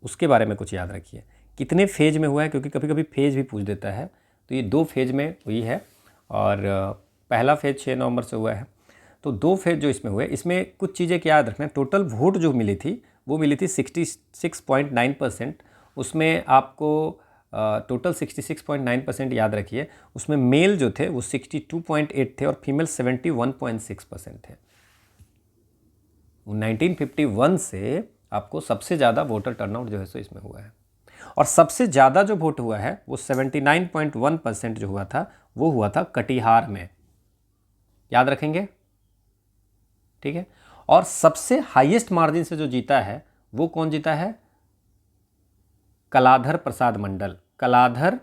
उसके बारे में कुछ याद रखिए। कितने फेज में हुआ है, क्योंकि कभी कभी फेज भी पूछ देता है। तो ये 2 फेज में हुई है और पहला फेज 6 नवंबर से हुआ है। तो 2 फेज जो इसमें हुए, इसमें कुछ चीज़ें क्या याद रखना है। टोटल वोट जो मिली थी वो मिली थी 66.9%। उसमें आपको टोटल 66.9% याद रखिए। उसमें मेल जो थे वो 62.8 थे और फीमेल 71.6% थे। 1951 से आपको सबसे ज़्यादा वोटर टर्नआउट जो है सो इसमें हुआ है। और सबसे ज़्यादा जो वोट हुआ है वो 79.1% जो हुआ था वो हुआ था कटिहार में। याद रखेंगे, ठीक है। और सबसे हाईएस्ट मार्जिन से जो जीता है वो कौन जीता है? कलाधर प्रसाद मंडल। कलाधर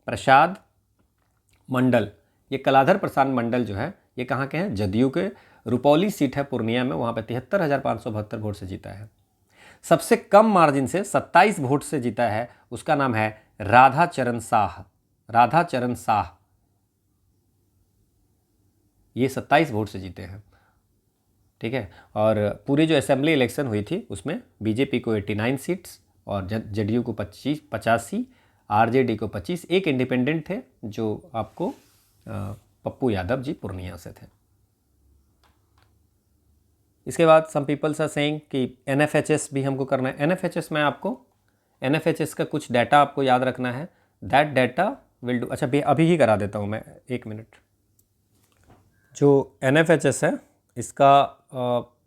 प्रसाद मंडल, ये कलाधर प्रसाद मंडल जो है ये कहाँ के हैं? जदयू के रुपौली सीट है पूर्णिया में, वहाँ पे 73,572 वोट से जीता है। सबसे कम मार्जिन से 27 वोट से जीता है, उसका नाम है राधा चरण शाह। राधा चरण शाह, ये 27 वोट से जीते हैं, ठीक है। और पूरी जो असेंबली इलेक्शन हुई थी उसमें बीजेपी को 89 सीट्स और जदयू को 85, आरजेडी को 25, एक इंडिपेंडेंट थे जो आपको पप्पू यादव जी पूर्णिया से थे। इसके बाद सम पीपल्स आर सेइंग कि एनएफएचएस भी हमको करना है। एनएफएचएस में आपको एनएफएचएस का कुछ डाटा आपको याद रखना है। That data will do. अच्छा अभी ही करा देता हूँ मैं, 1 मिनट। जो एनएफएचएस है इसका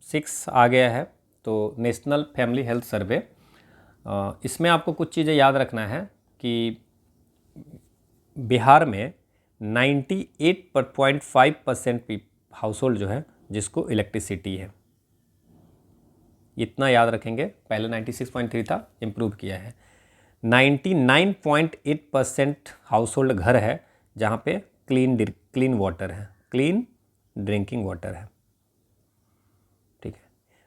6 आ गया है, तो नेशनल फैमिली हेल्थ सर्वे। इसमें आपको कुछ चीज़ें याद रखना है कि बिहार में 98.5% हाउस होल्ड जो है जिसको इलेक्ट्रिसिटी है, इतना याद रखेंगे। पहले 96.3 था, इम्प्रूव किया है। 99.8% हाउस होल्ड घर है जहाँ पे क्लीन वाटर है, क्लीन ड्रिंकिंग वाटर है, ठीक है।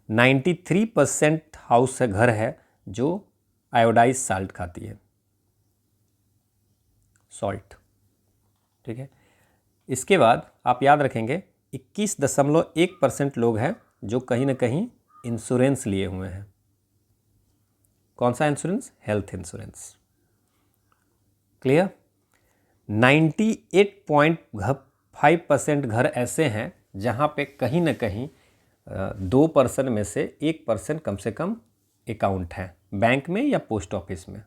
93% हाउस है, घर है जो आयोडाइज साल्ट खाती है, सॉल्ट, ठीक है। इसके बाद आप याद रखेंगे 21.1% लोग हैं जो कहीं ना कहीं इंश्योरेंस लिए हुए हैं। कौन सा इंश्योरेंस? Health insurance. क्लियर? 98.5% घर ऐसे हैं जहाँ पे कहीं ना कहीं 2% में से 1% कम से कम अकाउंट है बैंक में या पोस्ट ऑफिस में,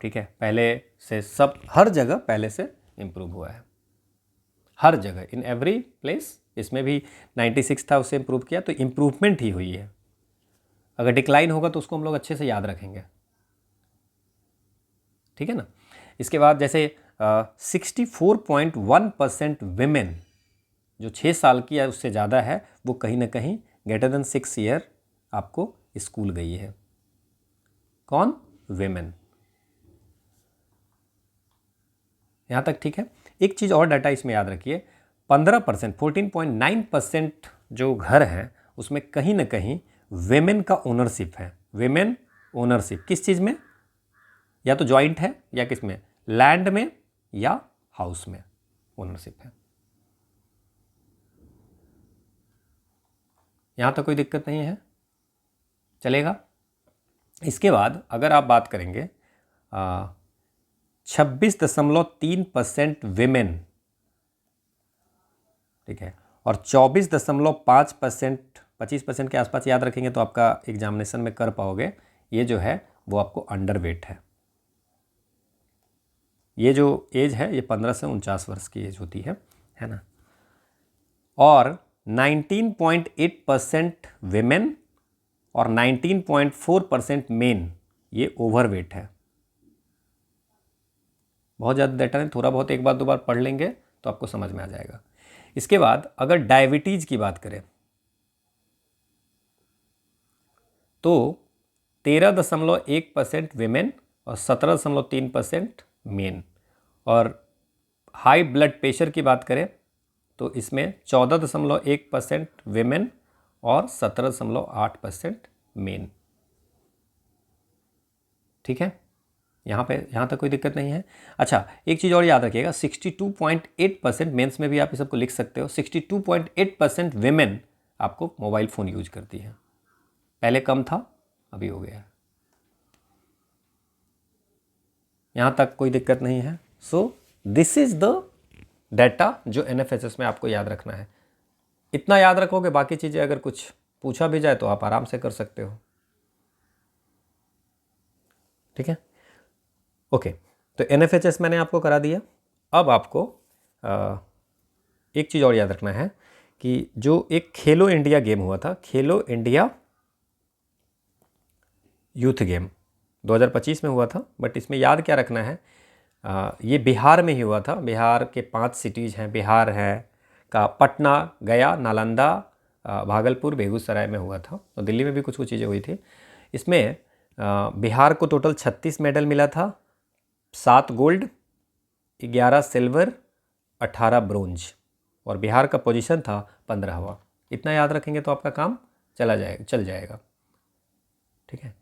ठीक है। पहले से सब हर जगह पहले से इम्प्रूव हुआ है, हर जगह, इन एवरी प्लेस। इसमें भी 96 था, उससे इम्प्रूव किया, तो इम्प्रूवमेंट ही हुई है। अगर डिक्लाइन होगा तो उसको हम लोग अच्छे से याद रखेंगे, ठीक है ना। इसके बाद जैसे 64.1% विमेन जो 6 साल की या उससे ज़्यादा है वो कहीं ना कहीं ग्रेटर देन 6 ईयर आपको स्कूल गई है। कौन? विमेन। यहाँ तक ठीक है। एक चीज़ और डाटा इसमें याद रखिए, 15%, 14.9% जो घर हैं उसमें कहीं ना कहीं वेमेन का ओनरशिप है। वेमेन ओनरशिप किस चीज़ में? या तो जॉइंट है या किस में? लैंड में या हाउस में ओनरशिप है। यहाँ तक कोई दिक्कत नहीं है, चलेगा। इसके बाद अगर आप बात करेंगे 26.3% विमेन, ठीक है, और 24.5%, 25% के आसपास याद रखेंगे तो आपका एग्जामिनेशन में कर पाओगे। ये जो है वो आपको अंडरवेट है। ये जो एज है ये 15 से 49 वर्ष की एज होती है ना। और 19.8% वेमेन और 19.4% मेन ये ओवरवेट है। बहुत ज़्यादा डेटा नहीं, थोड़ा बहुत एक बार दो बार पढ़ लेंगे तो आपको समझ में आ जाएगा। इसके बाद अगर डायबिटीज़ की बात करें तो 13.1% वेमेन और 17.3% मेन। और हाई ब्लड प्रेशर की बात करें तो इसमें 14.1% वेमेन और 17.8% मेन। ठीक है, यहाँ तक कोई दिक्कत नहीं है। अच्छा, एक चीज़ और याद रखिएगा, 62.8% मेंस में भी आप इस सबको लिख सकते हो। 62.8% वेमेन आपको मोबाइल फ़ोन यूज करती है। पहले कम था, अभी हो गया। यहाँ तक कोई दिक्कत नहीं है। So this is the data जो NFHS में आपको याद रखना है। इतना याद रखोगे, बाकी चीज़ें अगर कुछ पूछा भी जाए तो आप आराम से कर सकते हो। ठीक है, ओके। तो NFHS मैंने आपको करा दिया। अब आपको एक चीज़ और याद रखना है कि जो एक खेलो इंडिया गेम हुआ था, खेलो इंडिया यूथ गेम 2025 में हुआ था, बट इसमें याद क्या रखना है, ये बिहार में ही हुआ था। बिहार के 5 सिटीज़ हैं, बिहार है का पटना, गया, नालंदा, भागलपुर, बेगूसराय में हुआ था। तो दिल्ली में भी कुछ कुछ चीज़ें हुई थी। इसमें बिहार को टोटल 36 मेडल मिला था, 7 गोल्ड, 11 सिल्वर, 18 ब्रोंज, और बिहार का पोजीशन था 15वां। इतना याद रखेंगे तो आपका काम चल जाएगा। ठीक है,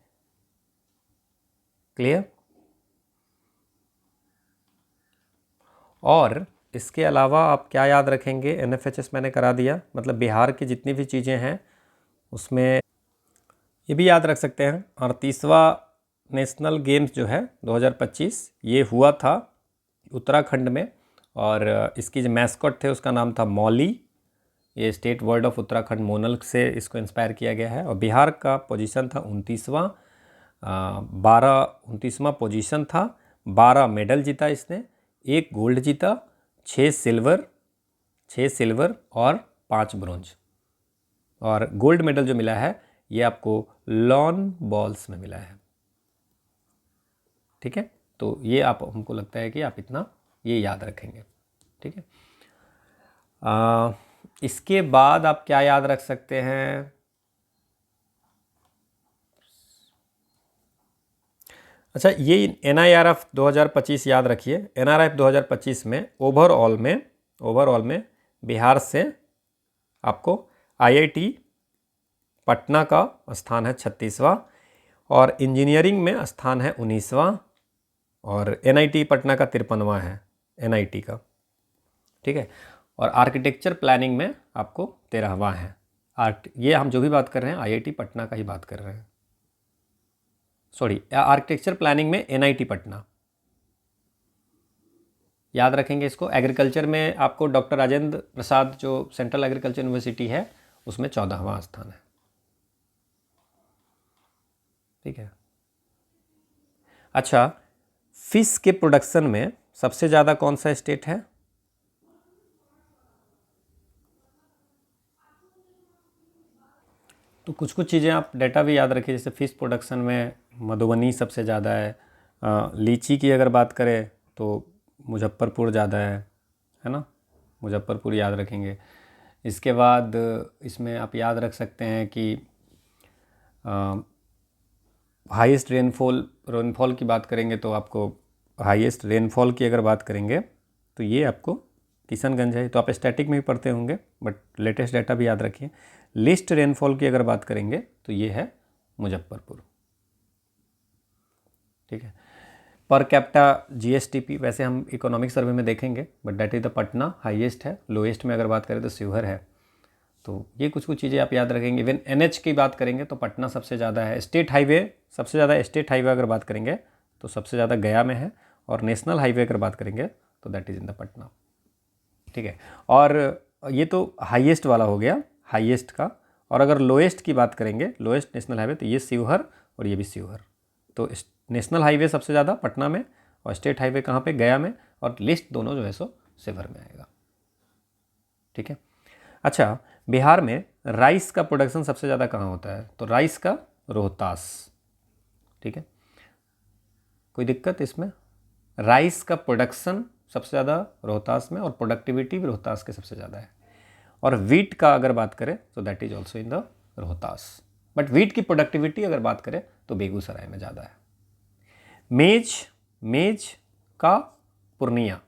क्लियर। और इसके अलावा आप क्या याद रखेंगे, NFHS मैंने करा दिया, मतलब बिहार की जितनी भी चीज़ें हैं उसमें ये भी याद रख सकते हैं। 38वां नेशनल गेम्स जो है 2025 ये हुआ था उत्तराखंड में, और इसकी जो मैस्कॉट थे उसका नाम था मौली। ये state word of Uttarakhand Monal से इसको इंस्पायर किया गया है। और बिहार का पोजीशन था 29वां, 29वां पोजीशन था। 12 मेडल जीता इसने, 1 गोल्ड जीता, 6 सिल्वर और 5 ब्रोंज। और गोल्ड मेडल जो मिला है ये आपको लॉन बॉल्स में मिला है। ठीक है, तो ये आप, हमको लगता है कि आप इतना ये याद रखेंगे। ठीक है, इसके बाद आप क्या याद रख सकते हैं, अच्छा ये NIRF 2025 याद रखिए। NIRF 2025 में ओवरऑल में बिहार से आपको IIT पटना का स्थान है 36वां, और इंजीनियरिंग में स्थान है 19वां, और NIT पटना का 53वां है NIT का। ठीक है, और आर्किटेक्चर प्लानिंग में आपको 13वां है। ये हम जो भी बात कर रहे हैं IIT पटना का ही बात कर रहे हैं, सॉरी, आर्किटेक्चर प्लानिंग में NIT पटना, याद रखेंगे इसको। एग्रीकल्चर में आपको डॉक्टर राजेंद्र प्रसाद जो सेंट्रल एग्रीकल्चर यूनिवर्सिटी है उसमें 14वां स्थान है। ठीक है, अच्छा, फिश के प्रोडक्शन में सबसे ज़्यादा कौन सा स्टेट है, तो कुछ कुछ चीज़ें आप डेटा भी याद रखिए। जैसे फिश प्रोडक्शन में मधुबनी सबसे ज़्यादा है। लीची की अगर बात करें तो मुजफ्फरपुर ज़्यादा है ना, मुजफ्फरपुर याद रखेंगे। इसके बाद इसमें आप याद रख सकते हैं कि हाईएस्ट रेनफॉल की बात करेंगे तो आपको हाईएस्ट रेनफॉल की अगर बात करेंगे तो ये आपको किशनगंज है। तो आप स्टैटिक में भी पढ़ते होंगे, बट लेटेस्ट डाटा भी याद रखिए। लिस्ट रेनफॉल की अगर बात करेंगे तो ये है मुजफ्फरपुर। ठीक है, पर कैपिटा GSTP वैसे हम इकोनॉमिक सर्वे में देखेंगे, but that is the Patna highest है। लोएस्ट में अगर बात करें तो शिवहर है। तो ये कुछ कुछ चीज़ें आप याद रखेंगे। इवन NH की बात करेंगे तो पटना सबसे ज़्यादा है। स्टेट हाईवे सबसे ज़्यादा, स्टेट हाईवे अगर बात करेंगे तो सबसे ज़्यादा गया में है, और नेशनल हाईवे अगर बात करेंगे तो that is in the Patna. ठीक है, और ये तो हाईएस्ट वाला हो गया, हाईएस्ट का। और अगर लोएस्ट की बात करेंगे, लोएस्ट नेशनल हाईवे, तो ये शिवहर और ये भी शिवहर। तो नेशनल हाईवे सबसे ज़्यादा पटना में, और स्टेट हाईवे कहाँ पे, गया में, और लिस्ट दोनों जो है सो शिवहर में आएगा। ठीक है। अच्छा, बिहार में राइस का प्रोडक्शन सबसे ज़्यादा कहाँ होता है? तो राइस का रोहतास। ठीक है, कोई दिक्कत इसमें? राइस का प्रोडक्शन सबसे ज़्यादा रोहतास में और प्रोडक्टिविटी भी रोहतास के सबसे ज़्यादा है। और वीट का अगर बात करें तो that is also in the Rohtas, but wheat की प्रोडक्टिविटी अगर बात करें तो बेगूसराय में ज़्यादा है। मेज का पूर्णिया।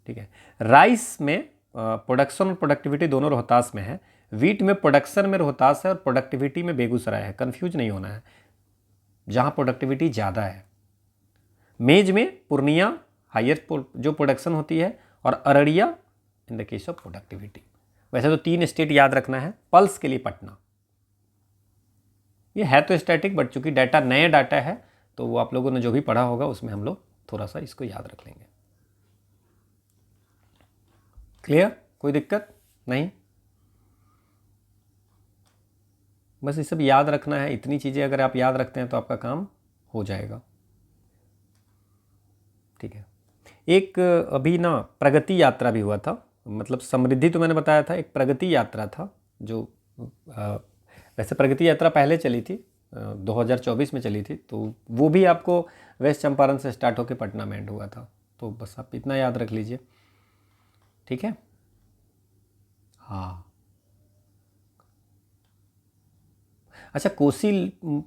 ठीक है। राइस में प्रोडक्शन और प्रोडक्टिविटी दोनों रोहतास में है। वीट में प्रोडक्शन में रोहतास है और प्रोडक्टिविटी में बेगूसराय है। कंफ्यूज नहीं होना है, जहाँ प्रोडक्टिविटी ज़्यादा है। मेज में पूर्णिया हाईएस्ट जो प्रोडक्शन होती है, और Araria in the case of productivity. वैसे तो 3 स्टेट याद रखना है, पल्स के लिए पटना। ये है तो स्टैटिक, बट चूंकि डाटा नए डाटा है तो वो आप लोगों ने जो भी पढ़ा होगा उसमें हम लोग थोड़ा सा इसको याद रख लेंगे। क्लियर? कोई दिक्कत नहीं? बस ये सब याद रखना है। इतनी चीज़ें अगर आप याद रखते हैं तो आपका काम हो जाएगा। ठीक है। एक अभी ना प्रगति यात्रा भी हुआ था, मतलब समृद्धि तो मैंने बताया था, एक प्रगति यात्रा था जो वैसे प्रगति यात्रा पहले चली थी, 2024 में चली थी, तो वो भी आपको वेस्ट चंपारण से स्टार्ट होकर पटना में एंड हुआ था। तो बस आप इतना याद रख लीजिए। ठीक है। हाँ, अच्छा, कोसी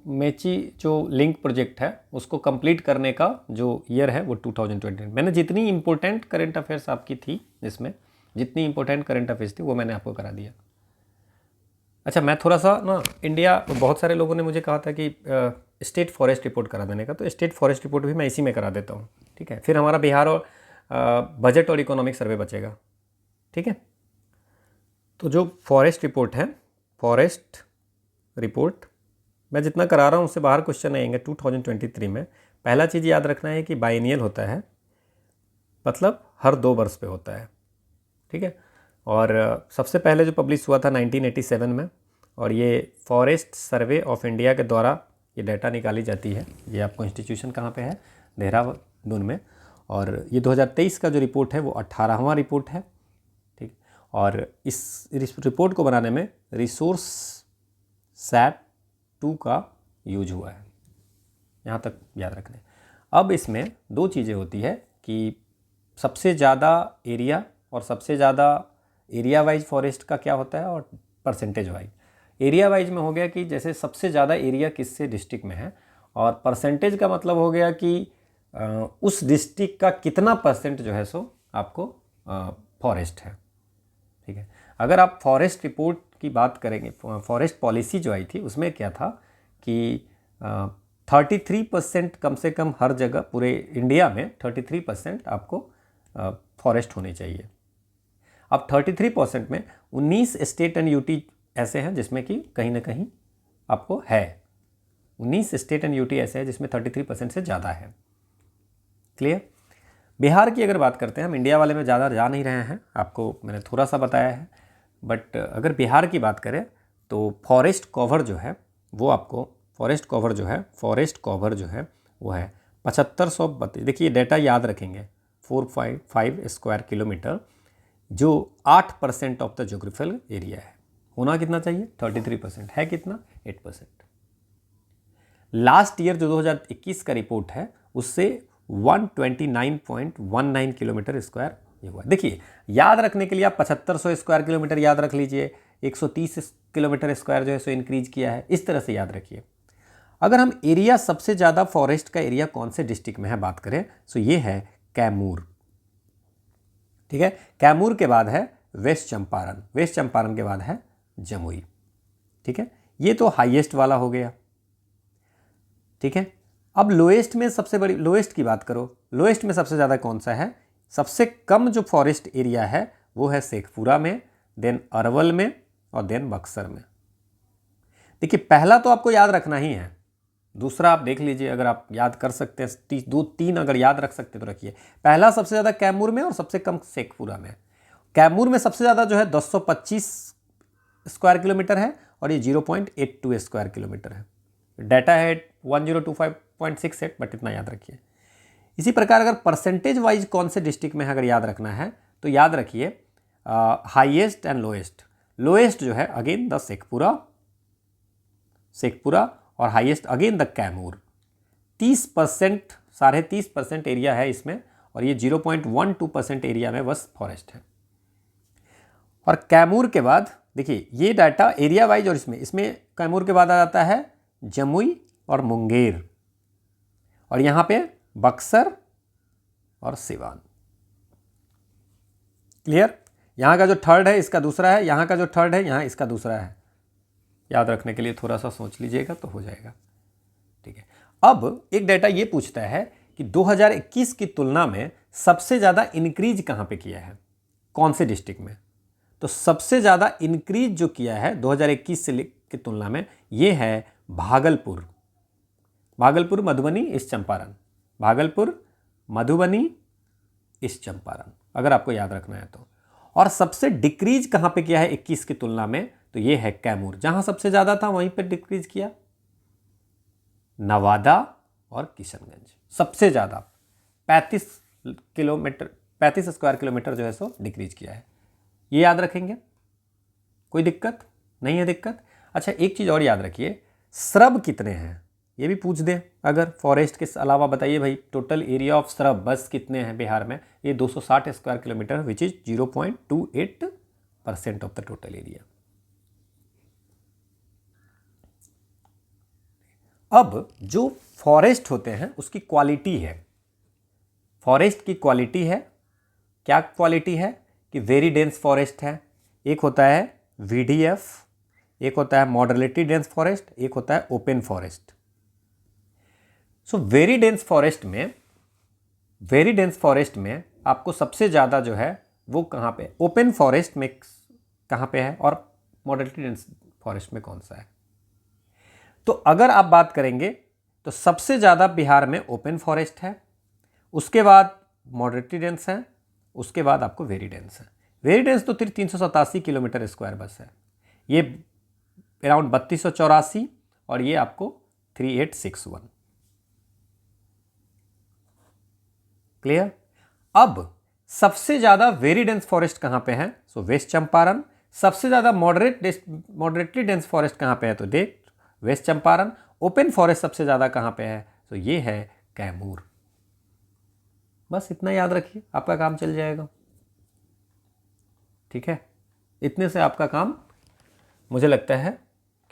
मेची जो लिंक प्रोजेक्ट है उसको कंप्लीट करने का जो ईयर है वो 2020। मैंने जितनी इंपॉर्टेंट करंट अफेयर्स आपकी थी इसमें, जितनी इंपॉर्टेंट करंट अफेयर्स थी वो मैंने आपको करा दिया। अच्छा, मैं थोड़ा सा ना इंडिया, बहुत सारे लोगों ने मुझे कहा था कि स्टेट फॉरेस्ट रिपोर्ट करा देने का, तो स्टेट फॉरेस्ट रिपोर्ट भी मैं इसी में करा देता हूँ। ठीक है, फिर हमारा बिहार और बजट और इकोनॉमिक सर्वे बचेगा। ठीक है, तो जो फॉरेस्ट रिपोर्ट है, फॉरेस्ट रिपोर्ट मैं जितना करा रहा हूँ उससे बाहर क्वेश्चन आएंगे 2023 में। पहला चीज़ याद रखना है कि बाइनियल होता है, मतलब हर 2 वर्ष पे होता है। ठीक है, और सबसे पहले जो पब्लिश हुआ था 1987 में, और ये फॉरेस्ट सर्वे ऑफ इंडिया के द्वारा ये डाटा निकाली जाती है। ये आपको इंस्टीट्यूशन कहाँ पे है? देहरादून में। और ये 2023 का जो रिपोर्ट है वो 18वां रिपोर्ट है। ठीक, और इस रिपोर्ट को बनाने में रिसोर्स सैट 2 का यूज हुआ है। यहाँ तक याद रखना है। अब इसमें 2 चीज़ें होती है कि सबसे ज़्यादा एरिया और सबसे ज़्यादा एरिया वाइज फॉरेस्ट का क्या होता है, और परसेंटेज वाइज। एरिया वाइज में हो गया कि जैसे सबसे ज़्यादा एरिया किससे डिस्ट्रिक्ट में है, और परसेंटेज का मतलब हो गया कि उस डिस्ट्रिक्ट का कितना परसेंट जो है सो आपको फॉरेस्ट है। ठीक है, अगर आप फॉरेस्ट रिपोर्ट की बात करेंगे, फॉरेस्ट पॉलिसी जो आई थी उसमें क्या था कि 33% कम से कम हर जगह पूरे इंडिया में 33% आपको फॉरेस्ट होने चाहिए। अब 33% में 19 स्टेट एंड यूटी ऐसे हैं जिसमें कि कहीं ना कहीं आपको है। 19 स्टेट एंड यूटी ऐसे हैं जिसमें 33% से ज़्यादा है। क्लियर? बिहार की अगर बात करते हैं, हम इंडिया वाले में ज़्यादा जा नहीं रहे हैं, आपको मैंने थोड़ा सा बताया है, बट अगर बिहार की बात करें तो फॉरेस्ट कवर जो है वो आपको, फॉरेस्ट कवर जो है वो है 7532। देखिए डाटा याद रखेंगे, 455 स्क्वायर किलोमीटर, जो 8% ऑफ द जोग्राफिकल एरिया है। होना कितना चाहिए? 33%। है कितना? 8%। लास्ट ईयर जो 2021 का रिपोर्ट है उससे 129.19 किलोमीटर स्क्वायर ये हुआ। देखिए, याद रखने के लिए आप 7500 स्क्वायर किलोमीटर याद रख लीजिए, 130 किलोमीटर स्क्वायर जो है सो इंक्रीज किया है, इस तरह से याद रखिए। अगर हम एरिया, सबसे ज़्यादा फॉरेस्ट का एरिया कौन से डिस्ट्रिक्ट में है बात करें, तो ये है कैमूर। ठीक है, कैमूर के बाद है वेस्ट चंपारण, वेस्ट चंपारण के बाद है जमुई। ठीक है, ये तो हाईएस्ट वाला हो गया। ठीक है, अब लोएस्ट में सबसे बड़ी, लोएस्ट की बात करो, लोएस्ट में सबसे ज़्यादा कौन सा है? सबसे कम जो फॉरेस्ट एरिया है वो है शेखपुरा में, देन अरवल में, और देन बक्सर में। देखिए, पहला तो आपको याद रखना ही है, दूसरा आप देख लीजिए, अगर आप याद कर सकते हैं, 2-3 अगर याद रख सकते तो रखिए। पहला सबसे ज़्यादा कैमूर में और सबसे कम शेखपुरा में। कैमूर में सबसे ज़्यादा जो है 225 स्क्वायर किलोमीटर है, और ये 0.82 स्क्वायर किलोमीटर है। डाटा है 1025.68, बट इतना याद रखिए। इसी प्रकार अगर परसेंटेज वाइज कौन से डिस्ट्रिक्ट में है अगर याद रखना है तो याद रखिए हाईएस्ट एंड लोएस्ट। लोएस्ट जो है अगेन द शेखपुरा और highest again the Kaimur. 30%, 30.5% area है इसमें और ये 0.12% एरिया में बस फॉरेस्ट है। और कैमूर के बाद देखिए ये डाटा एरिया वाइज और इसमें कैमूर के बाद आ जाता है जमुई और मुंगेर और यहाँ पे बक्सर और सिवान। क्लियर? यहाँ का जो थर्ड है इसका दूसरा है, यहाँ का जो थर्ड है यहाँ इसका दूसरा है। याद रखने के लिए थोड़ा सा सोच लीजिएगा तो हो जाएगा। ठीक है, अब एक डाटा ये पूछता है कि 2021 की तुलना में सबसे ज़्यादा इंक्रीज कहाँ पे किया है, कौन से डिस्ट्रिक्ट में। तो सबसे ज़्यादा इंक्रीज जो किया है 2021 से की तुलना में ये है भागलपुर, मधुबनी, ईस्ट चंपारण। भागलपुर, मधुबनी, ईस्ट चंपारण, अगर आपको याद रखना है तो। और सबसे डिक्रीज कहाँ पे किया है 21 की तुलना में, तो ये है कैमूर। जहाँ सबसे ज़्यादा था वहीं पे डिक्रीज किया नवादा और किशनगंज। सबसे ज़्यादा 35 स्क्वायर किलोमीटर जो है सो डिक्रीज किया है। ये याद रखेंगे, कोई दिक्कत नहीं है? दिक्कत? अच्छा, एक चीज़ और याद रखिए, श्रब कितने हैं ये भी पूछ दे अगर फॉरेस्ट के अलावा। बताइए भाई टोटल एरिया ऑफ श्रब बस कितने हैं बिहार में। ये 260 square kilometre which is 0.28% of the total area. अब जो फॉरेस्ट होते हैं उसकी क्वालिटी है, फॉरेस्ट की क्वालिटी है। क्या क्वालिटी है कि वेरी डेंस फॉरेस्ट है, एक होता है VDF, एक होता है मॉडरेटली डेंस फॉरेस्ट, एक होता है open forest. So very dense forest में आपको सबसे ज़्यादा जो है वो कहाँ पे, ओपन फॉरेस्ट में कहाँ पे है और मॉडरेटली डेंस फॉरेस्ट में कौन सा है। तो अगर आप बात करेंगे तो सबसे ज़्यादा बिहार में ओपन फॉरेस्ट है, उसके बाद मॉडरेटली डेंस है, उसके बाद आपको वेरी डेंस है। वेरी डेंस तो 387 किलोमीटर स्क्वायर बस है, ये अराउंड 3284 और ये आपको 3861। क्लियर? अब सबसे ज़्यादा वेरी डेंस फॉरेस्ट कहाँ पे है? सो वेस्ट चंपारण। सबसे ज़्यादा मॉडरेटली डेंस फॉरेस्ट कहाँ पे है? तो देख वेस्ट चंपारण। ओपन फॉरेस्ट सबसे ज़्यादा कहाँ पे है? तो ये है कैमूर। बस इतना याद रखिए, आपका काम चल जाएगा। ठीक है, इतने से आपका काम मुझे लगता है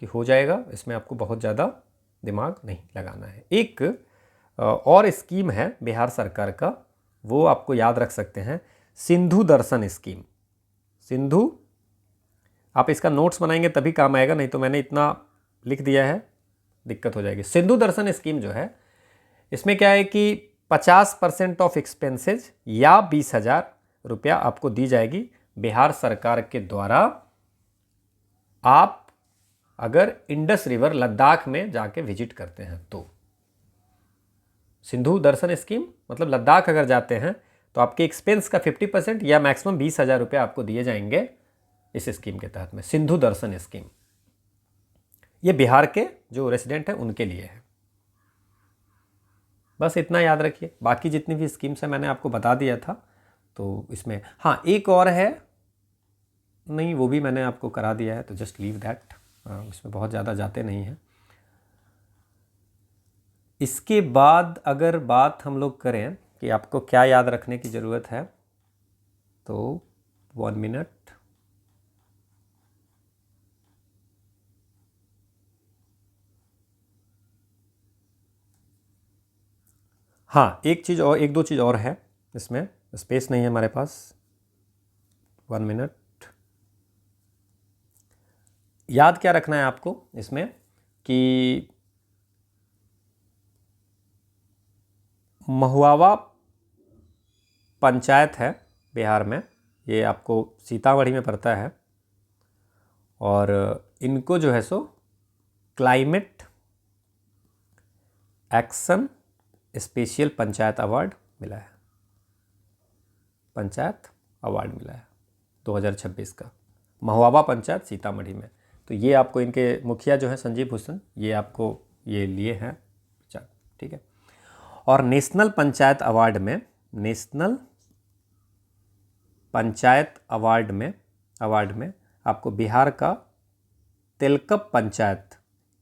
कि हो जाएगा। इसमें आपको बहुत ज़्यादा दिमाग नहीं लगाना है। एक और स्कीम है बिहार सरकार का, वो आपको याद रख सकते हैं, सिंधु दर्शन स्कीम। सिंधु, आप इसका नोट्स बनाएंगे तभी काम आएगा, नहीं तो मैंने इतना लिख दिया है दिक्कत हो जाएगी। सिंधु दर्शन स्कीम जो है इसमें क्या है कि 50% ऑफ एक्सपेंसेज या 20,000 रुपया आपको दी जाएगी बिहार सरकार के द्वारा। आप अगर इंडस रिवर लद्दाख में जाके विजिट करते हैं तो सिंधु दर्शन स्कीम मतलब लद्दाख अगर जाते हैं तो आपके एक्सपेंस का 50% या मैक्सिमम 20,000 रुपये आपको दिए जाएंगे इस स्कीम के तहत में। सिंधु दर्शन स्कीम ये बिहार के जो रेसिडेंट हैं उनके लिए है। बस इतना याद रखिए, बाकी जितनी भी स्कीम्स हैं मैंने आपको बता दिया था। तो इसमें हाँ एक और है, नहीं वो भी मैंने आपको करा दिया है, तो जस्ट लीव दैट, इसमें बहुत ज़्यादा जाते नहीं हैं। इसके बाद अगर बात हम लोग करें कि आपको क्या याद रखने की ज़रूरत है, तो 1 मिनट। हाँ एक चीज़ और, एक दो चीज़ और है, इसमें स्पेस नहीं है हमारे पास। 1 मिनट। याद क्या रखना है आपको इसमें कि महुआवा पंचायत है बिहार में, ये आपको सीतामढ़ी में पड़ता है, और इनको जो है सो climate action special panchayat award मिला है, पंचायत अवार्ड मिला है 2026 का, महुआवा पंचायत सीतामढ़ी में। तो ये आपको इनके मुखिया जो है संजीव हुसैन, ये आपको ये लिए हैं। ठीक है। और नेशनल पंचायत अवार्ड में, नेशनल पंचायत अवार्ड में आपको बिहार का तेलकप पंचायत,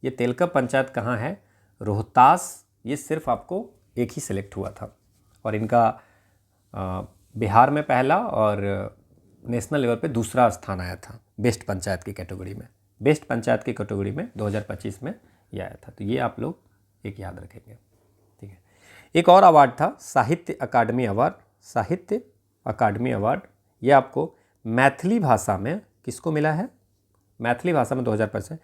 ये तेलकप पंचायत कहाँ है? रोहतास। ये सिर्फ आपको एक ही सिलेक्ट हुआ था और इनका बिहार में पहला और नेशनल लेवल पे दूसरा स्थान आया था बेस्ट पंचायत की कैटेगरी में। बेस्ट पंचायत की कैटेगरी में 2025 में ये आया था। तो ये आप लोग एक याद रखेंगे, ठीक है। एक और अवार्ड था साहित्य अकादमी अवार्ड। साहित्य अकादमी अवार्ड ये आपको मैथिली भाषा में किसको मिला है? मैथिली भाषा में 2025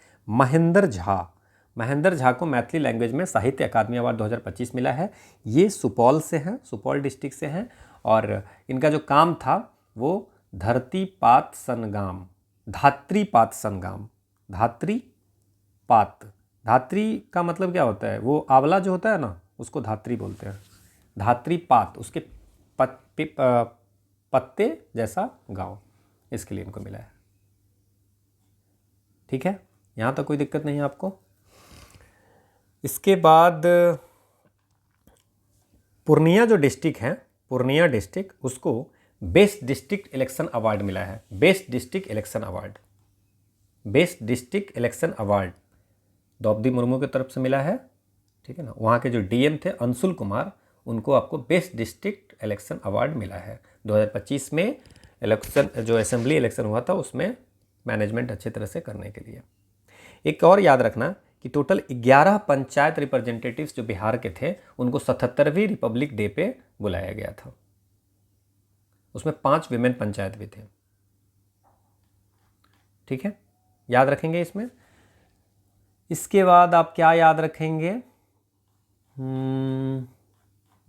महेंद्र झा को मैथिली लैंग्वेज में साहित्य अकादमी अवार्ड 2025 मिला है। ये सुपौल से हैं, सुपौल डिस्ट्रिक्ट से हैं और इनका जो काम था वो धरतीपात संगाम, धात्रीपात संगाम, धात्रीपात, धात्री का मतलब क्या होता है? वो आंवला जो होता है ना, उसको धात्री बोलते हैं। धात्रीपात, उसके पत्ते जैसा गांव, इसके लिए इनको मिला है। ठीक है, यहाँ तक कोई दिक्कत नहीं है आपको। इसके बाद पूर्णिया जो डिस्ट्रिक्ट है, पूर्णिया डिस्ट्रिक्ट, उसको बेस्ट डिस्ट्रिक्ट इलेक्शन अवार्ड मिला है। Best district election award, best district election award Draupadi Murmu की तरफ से मिला है, ठीक है ना। वहाँ के जो डीएम थे अंशुल कुमार, उनको आपको बेस्ट डिस्ट्रिक्ट इलेक्शन अवार्ड मिला है। 2025 में इलेक्शन, जो असेंबली इलेक्शन हुआ था, उसमें मैनेजमेंट अच्छे तरह से करने के लिए। एक और याद रखना कि टोटल 11 पंचायत रिप्रेजेंटेटिव्स जो बिहार के थे, उनको 77वीं रिपब्लिक डे पे बुलाया गया था। उसमें 5 विमेन पंचायत भी थे, ठीक है, याद रखेंगे इसमें। इसके बाद आप क्या याद रखेंगे?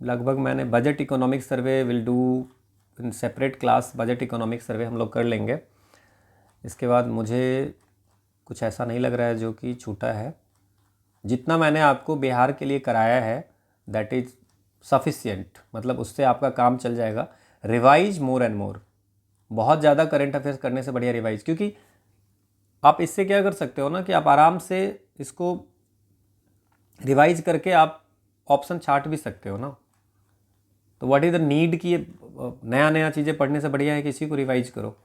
लगभग मैंने budget economic survey will do in separate class. Budget economic survey हम लोग कर लेंगे। इसके बाद मुझे कुछ ऐसा नहीं लग रहा है जो कि छूटा है। जितना मैंने आपको बिहार के लिए कराया है दैट इज़ सफिशिएंट, मतलब उससे आपका काम चल जाएगा। रिवाइज मोर एंड मोर, बहुत ज़्यादा करंट अफेयर्स करने से बढ़िया रिवाइज, क्योंकि आप इससे क्या कर सकते हो ना कि आप आराम से इसको रिवाइज करके आप ऑप्शन छांट भी सकते हो ना। तो व्हाट इज़ द नीड कि नया नया चीज़ें पढ़ने से बढ़िया है कि इसी को रिवाइज करो।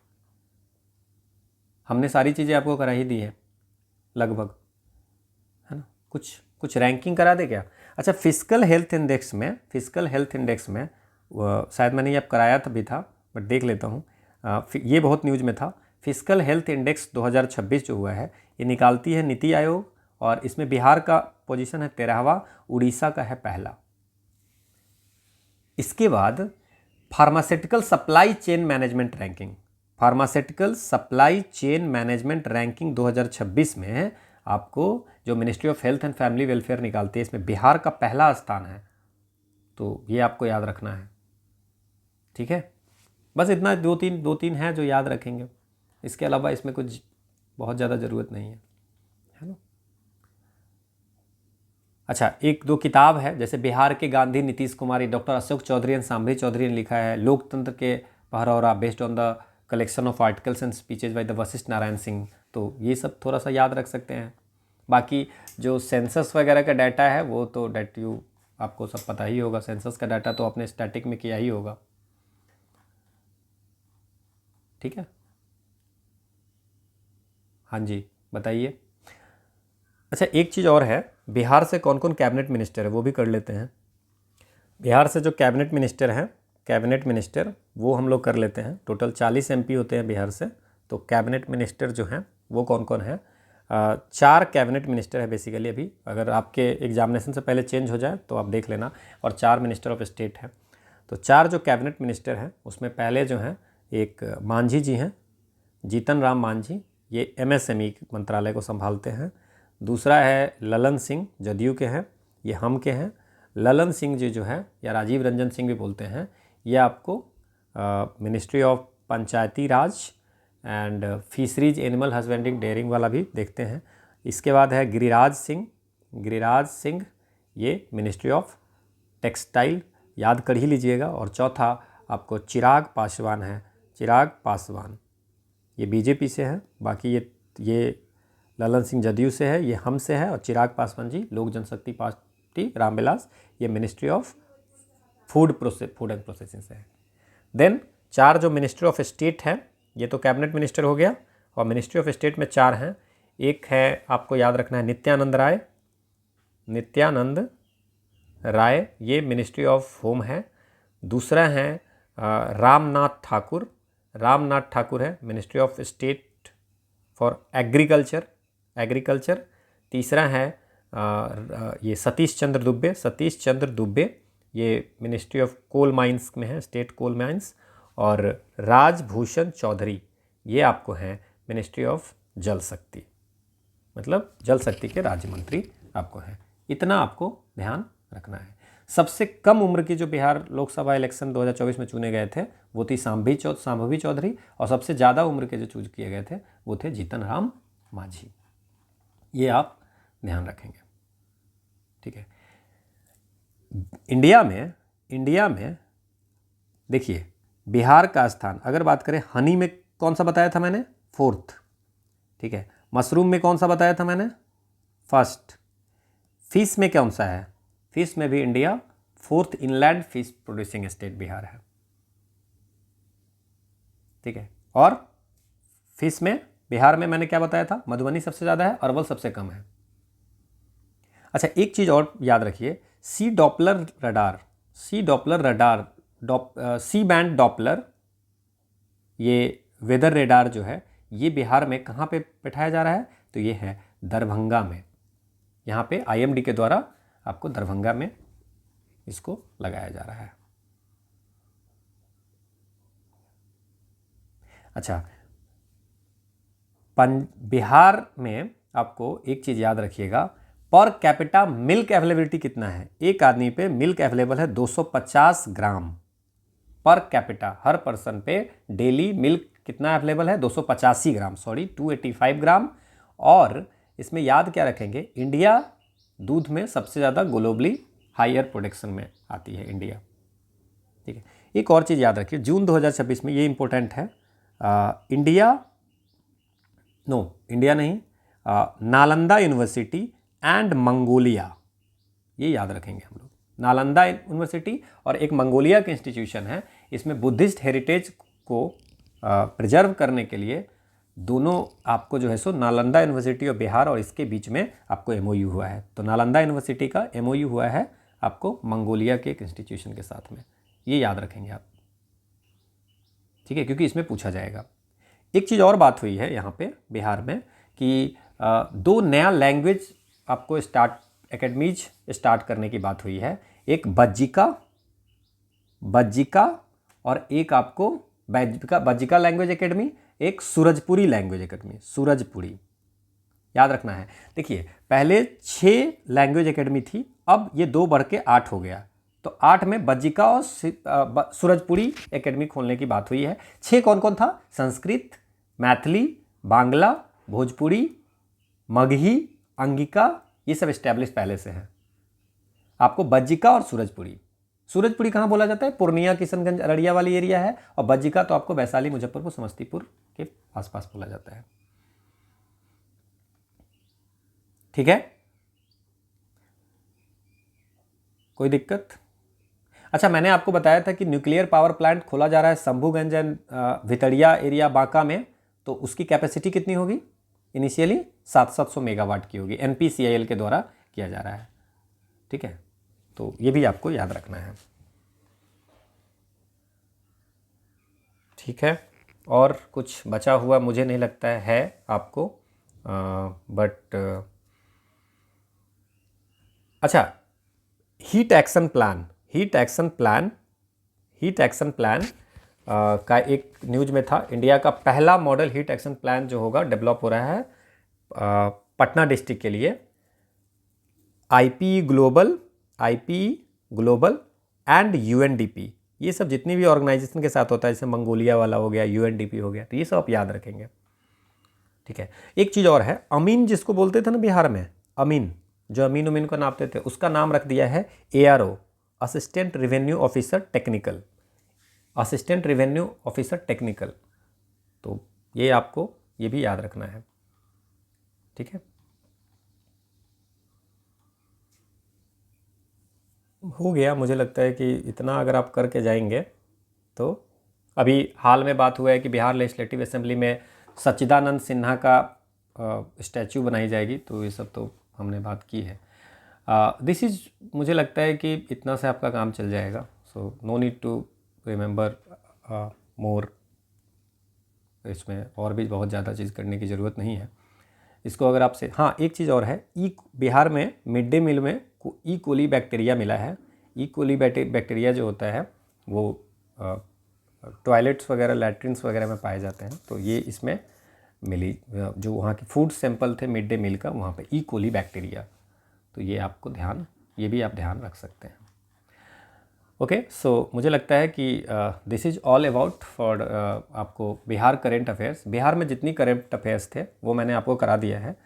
हमने सारी चीज़ें आपको करा ही दी है लगभग, है ना। कुछ रैंकिंग करा दे क्या? अच्छा, फिजिकल हेल्थ इंडेक्स में, फिजिकल हेल्थ इंडेक्स में शायद मैंने ये अब कराया था भी था, बट देख लेता हूँ। ये बहुत न्यूज़ में था। फिजिकल हेल्थ इंडेक्स 2026 जो हुआ है, ये निकालती है नीति आयोग, और इसमें बिहार का पोजीशन है 13वां, उड़ीसा का है पहला। इसके बाद pharmaceutical supply chain management ranking, pharmaceutical supply chain management ranking 2026 में आपको जो ministry of health and family welfare निकालती है, इसमें बिहार का पहला स्थान है। तो ये आपको याद रखना है, ठीक है। बस इतना, दो तीन है जो याद रखेंगे। इसके अलावा इसमें कुछ बहुत ज़्यादा ज़रूरत नहीं है ना। अच्छा, एक दो किताब है, जैसे बिहार के गांधी नीतीश कुमार, डॉक्टर अशोक चौधरी एंड सांभरी चौधरी ने लिखा है। लोकतंत्र के पहरौरा, based on the collection of articles and speeches by the Vashishtha Narayan Singh. तो ये सब थोड़ा सा याद रख सकते हैं। बाकी जो सेंसस वगैरह का डाटा है वो तो आपको सब पता ही होगा। सेंसस का डाटा तो आपने स्टैटिक में किया ही होगा, ठीक है। हाँ जी, बताइए। अच्छा, एक चीज़ और है, बिहार से कौन कौन कैबिनेट मिनिस्टर है वो भी कर लेते हैं। बिहार से जो कैबिनेट मिनिस्टर हैं, कैबिनेट मिनिस्टर वो हम लोग कर लेते हैं। टोटल 40 एमपी होते हैं बिहार से। तो कैबिनेट मिनिस्टर जो हैं वो कौन कौन है? 4 कैबिनेट मिनिस्टर है बेसिकली। अभी अगर आपके एग्जामिनेशन से पहले चेंज हो जाए तो आप देख लेना। और 4 मिनिस्टर ऑफ स्टेट हैं। तो 4 जो कैबिनेट मिनिस्टर हैं उसमें पहले जो हैं, एक मांझी जी हैं, जीतन राम मांझी, ये एमएसएमई मंत्रालय को संभालते हैं। दूसरा है ललन सिंह, जदयू के हैं, ये हम के हैं। ललन सिंह जी जो है, या राजीव रंजन सिंह भी बोलते हैं, ये आपको ministry of Panchayati Raj and fisheries animal husbandry dairying वाला भी देखते हैं। इसके बाद है गिरिराज सिंह, ये मिनिस्ट्री ऑफ टेक्सटाइल, याद कर ही लीजिएगा। और चौथा आपको चिराग पासवान है, चिराग पासवान, ये बीजेपी से है। बाकी ये ललन सिंह जदयू से है, ये हम से है, और चिराग पासवान जी लोक जनशक्ति टी रामविलास, ये ministry of food and processing से है। देन 4 जो मिनिस्ट्री ऑफ स्टेट है, ये तो कैबिनेट मिनिस्टर हो गया, और मिनिस्ट्री ऑफ स्टेट में 4 हैं। एक है, आपको याद रखना है, नित्यानंद राय, ये मिनिस्ट्री ऑफ होम है। दूसरा है रामनाथ ठाकुर है, ministry of state for agriculture. तीसरा है ये सतीश चंद्र दुबे, ये मिनिस्ट्री ऑफ कोल माइंस में है, स्टेट कोल माइंस। और राजभूषण चौधरी, ये आपको हैं मिनिस्ट्री ऑफ जल शक्ति, मतलब जल शक्ति के राज्य मंत्री आपको हैं। इतना आपको ध्यान रखना है। सबसे कम उम्र की जो बिहार लोकसभा इलेक्शन 2024 में चुने गए थे वो थी सांभवी चौधरी, और सबसे ज़्यादा उम्र के जो चूज किए गए थे वो थे जीतन राम मांझी। ये आप ध्यान रखेंगे, ठीक है। इंडिया में देखिए बिहार का स्थान, अगर बात करें हनी में कौन सा बताया था मैंने, 4th, ठीक है। मशरूम में कौन सा बताया था मैंने, 1st। फिश में कौन सा है, फिश में भी India 4th inland fish producing state Bihar है, ठीक है। और फिश में बिहार में मैंने क्या बताया था, मधुबनी सबसे ज़्यादा है, अरवल सबसे कम है। अच्छा, एक चीज़ और याद रखिए, सी बैंड डॉपलर, ये वेदर रेडार जो है, ये बिहार में कहाँ पे बैठाया जा रहा है, तो ये है दरभंगा में। यहाँ पे IMD के द्वारा आपको दरभंगा में इसको लगाया जा रहा है। अच्छा, बिहार में आपको एक चीज़ याद रखिएगा, पर कैपिटा मिल्क अवेलेबिलिटी कितना है, एक आदमी पे मिल्क अवेलेबल है 250 ग्राम पर कैपिटा, हर पर्सन पे डेली मिल्क कितना अवेलेबल है, 285 ग्राम, 285 ग्राम। और इसमें याद क्या रखेंगे, इंडिया दूध में सबसे ज़्यादा ग्लोबली हायर प्रोडक्शन में आती है इंडिया, ठीक है। एक और चीज़ याद रखिए, जून 2026 में, ये इंपॉर्टेंट है, इंडिया नहीं, नालंदा यूनिवर्सिटी एंड मंगोलिया, ये याद रखेंगे हम लोग। नालंदा यूनिवर्सिटी और एक मंगोलिया के इंस्टीट्यूशन है, इसमें बुद्धिस्ट हेरिटेज को प्रिजर्व करने के लिए दोनों आपको जो है सो नालंदा यूनिवर्सिटी ऑफ बिहार और इसके बीच में आपको MOU हुआ है। तो नालंदा यूनिवर्सिटी का MOU हुआ है आपको मंगोलिया के एक इंस्टीट्यूशन के साथ में, ये याद रखेंगे आप, ठीक है, क्योंकि इसमें पूछा जाएगा। एक चीज़ और बात हुई है यहाँ पे बिहार में कि 2 नया लैंग्वेज आपको एकेडमीज स्टार्ट करने की बात हुई है। एक बज्जिका और एक आपको बज्जिका लैंग्वेज एकेडमी, एक सूरजपुरी लैंग्वेज एकेडमी, सूरजपुरी याद रखना है। देखिए पहले 6 लैंग्वेज एकेडमी थी, अब ये 2 बढ़ के 8 हो गया, तो 8 में बज्जिका और सूरजपुरी एकेडमी खोलने की बात हुई है। 6 कौन कौन था, संस्कृत, मैथिली, बांग्ला, भोजपुरी, मगही, अंगिका, ये सब एस्टैब्लिश पहले से हैं। आपको बज्जिका और सूरजपुरी कहाँ बोला जाता है, पूर्णिया, किशनगंज, अररिया वाली एरिया है, और बज्जिका तो आपको वैशाली, मुजफ्फरपुर, समस्तीपुर के आसपास बोला जाता है, ठीक है। कोई दिक्कत? अच्छा, मैंने आपको बताया था कि न्यूक्लियर पावर प्लांट खोला जा रहा है शंभूगंज एंड भितड़िया एरिया बांका में, तो उसकी कैपेसिटी कितनी होगी, इनिशियली 700 मेगावाट की होगी, NPCIL के द्वारा किया जा रहा है, ठीक है। तो ये भी आपको याद रखना है, ठीक है। और कुछ बचा हुआ मुझे नहीं लगता है आपको, बट अच्छा, हीट एक्शन प्लान का एक न्यूज में था, इंडिया का पहला मॉडल हीट एक्शन प्लान जो होगा डेवलप हो रहा है पटना डिस्ट्रिक्ट के लिए। IPE ग्लोबल एंड UNDP, ये सब जितनी भी ऑर्गेनाइजेशन के साथ होता है, जैसे मंगोलिया वाला हो गया, UNDP हो गया, तो ये सब आप याद रखेंगे, ठीक है। एक चीज़ और है, अमीन जिसको बोलते थे ना बिहार में, अमीन जो अमीन को नापते थे, उसका नाम रख दिया है ARO, assistant revenue officer technical. तो ये आपको ये भी याद रखना है, ठीक है। हो गया। मुझे लगता है कि इतना अगर आप करके जाएंगे तो अभी हाल में बात हुआ है कि बिहार लेजिस्लेटिव असेंबली में सच्चिदानंद सिन्हा का स्टैचू बनाई जाएगी, तो ये सब तो हमने बात की है। दिस इज़, मुझे लगता है कि इतना से आपका काम चल जाएगा। So no need to remember more, इसमें और भी बहुत ज़्यादा चीज़ करने की ज़रूरत नहीं है। इसको अगर आपसे, हाँ एक चीज़ और है, बिहार में मिड डे मील में ई कोली बैक्टीरिया मिला है। ई कोली बैक्टीरिया जो होता है वो टॉयलेट्स वगैरह, लैट्रिन्स वगैरह में पाए जाते हैं। तो ये इसमें मिली, जो वहाँ के फूड सैंपल थे मिड डे मील का, वहाँ पे ई कोली बैक्टीरिया, तो ये आपको ये भी आप ध्यान रख सकते हैं। ओके, सो मुझे लगता है कि this is all about for आपको बिहार करेंट अफेयर्स। बिहार में जितनी करेंट अफेयर्स थे वो मैंने आपको करा दिया है।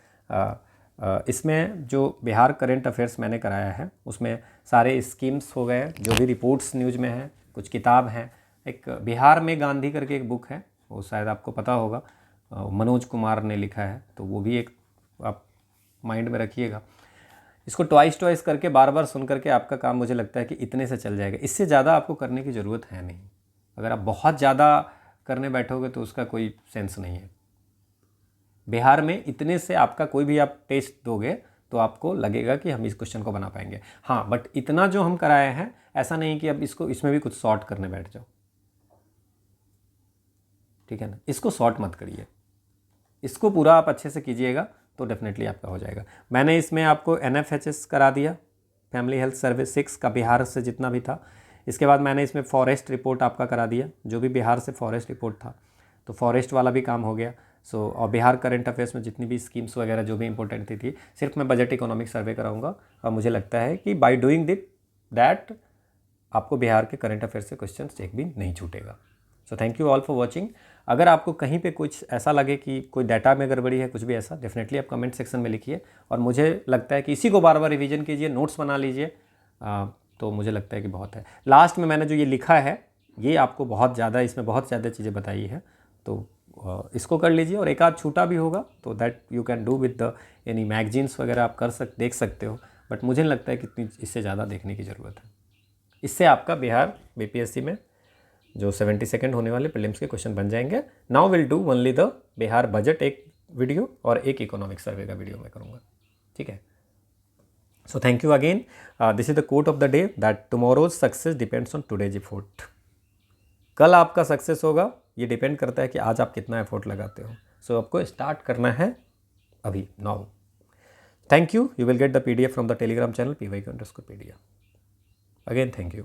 इसमें जो बिहार करेंट अफेयर्स मैंने कराया है उसमें सारे स्कीम्स हो गए, जो भी रिपोर्ट्स न्यूज़ में हैं, कुछ किताब हैं। एक बिहार में गांधी करके एक बुक है, वो शायद आपको पता होगा, मनोज कुमार ने लिखा है, तो वो भी एक आप माइंड में रखिएगा। इसको ट्वाइस करके बार बार सुन करके आपका काम मुझे लगता है कि इतने से चल जाएगा। इससे ज़्यादा आपको करने की ज़रूरत है नहीं। अगर आप बहुत ज़्यादा करने बैठोगे तो उसका कोई सेंस नहीं है। बिहार में इतने से आपका कोई भी आप टेस्ट दोगे तो आपको लगेगा कि हम इस क्वेश्चन को बना पाएंगे। हाँ, बट इतना जो हम कराए हैं, ऐसा नहीं कि अब इसमें भी कुछ शॉर्ट करने बैठ जाओ, ठीक है ना। इसको शॉर्ट मत करिए, इसको पूरा आप अच्छे से कीजिएगा तो डेफिनेटली आपका हो जाएगा। मैंने इसमें आपको NFHS करा दिया, फैमिली हेल्थ सर्वे 6 का, बिहार से जितना भी था। इसके बाद मैंने इसमें फॉरेस्ट रिपोर्ट आपका करा दिया, जो भी बिहार से फॉरेस्ट रिपोर्ट था, तो फॉरेस्ट वाला भी काम हो गया। सो और बिहार करंट अफेयर्स में जितनी भी स्कीम्स वगैरह जो भी इंपॉर्टेंट थी सिर्फ मैं बजट इकोनॉमिक सर्वे कराऊंगा। और मुझे लगता है कि बाय डूइंग दैट आपको बिहार के करंट अफेयर्स से क्वेश्चन एक भी नहीं छूटेगा। सो thank you all for watching. अगर आपको कहीं पे कुछ ऐसा लगे कि कोई डाटा में गड़बड़ी है, कुछ भी ऐसा, डेफिनेटली आप कमेंट सेक्शन में लिखिए। और मुझे लगता है कि इसी को बार बार रिवीजन कीजिए, नोट्स बना लीजिए, तो मुझे लगता है कि बहुत है। लास्ट में मैंने जो ये लिखा है ये आपको बहुत ज़्यादा, इसमें बहुत ज़्यादा चीज़ें बताई है, तो इसको कर लीजिए। और एक आध छूटा भी होगा तो that you can do with the any magazines वगैरह, आप देख सकते हो। बट मुझे नहीं लगता है कि इतनी इससे ज़्यादा देखने की ज़रूरत है। इससे आपका बिहार BPSC में जो 72nd होने वाले प्रीलिम्स के क्वेश्चन बन जाएंगे। Now will do only the Bihar budget एक वीडियो और एक इकोनॉमिक सर्वे का वीडियो मैं करूँगा, ठीक है। So thank you again. This is the quote of the day that tomorrow's success depends on today's effort. कल आपका सक्सेस होगा ये डिपेंड करता है कि आज आप कितना एफर्ट लगाते हो। सो आपको स्टार्ट करना है अभी, now. Thank you. You will get the PDF from the Telegram channel PYQ_Pedia। Again thank you.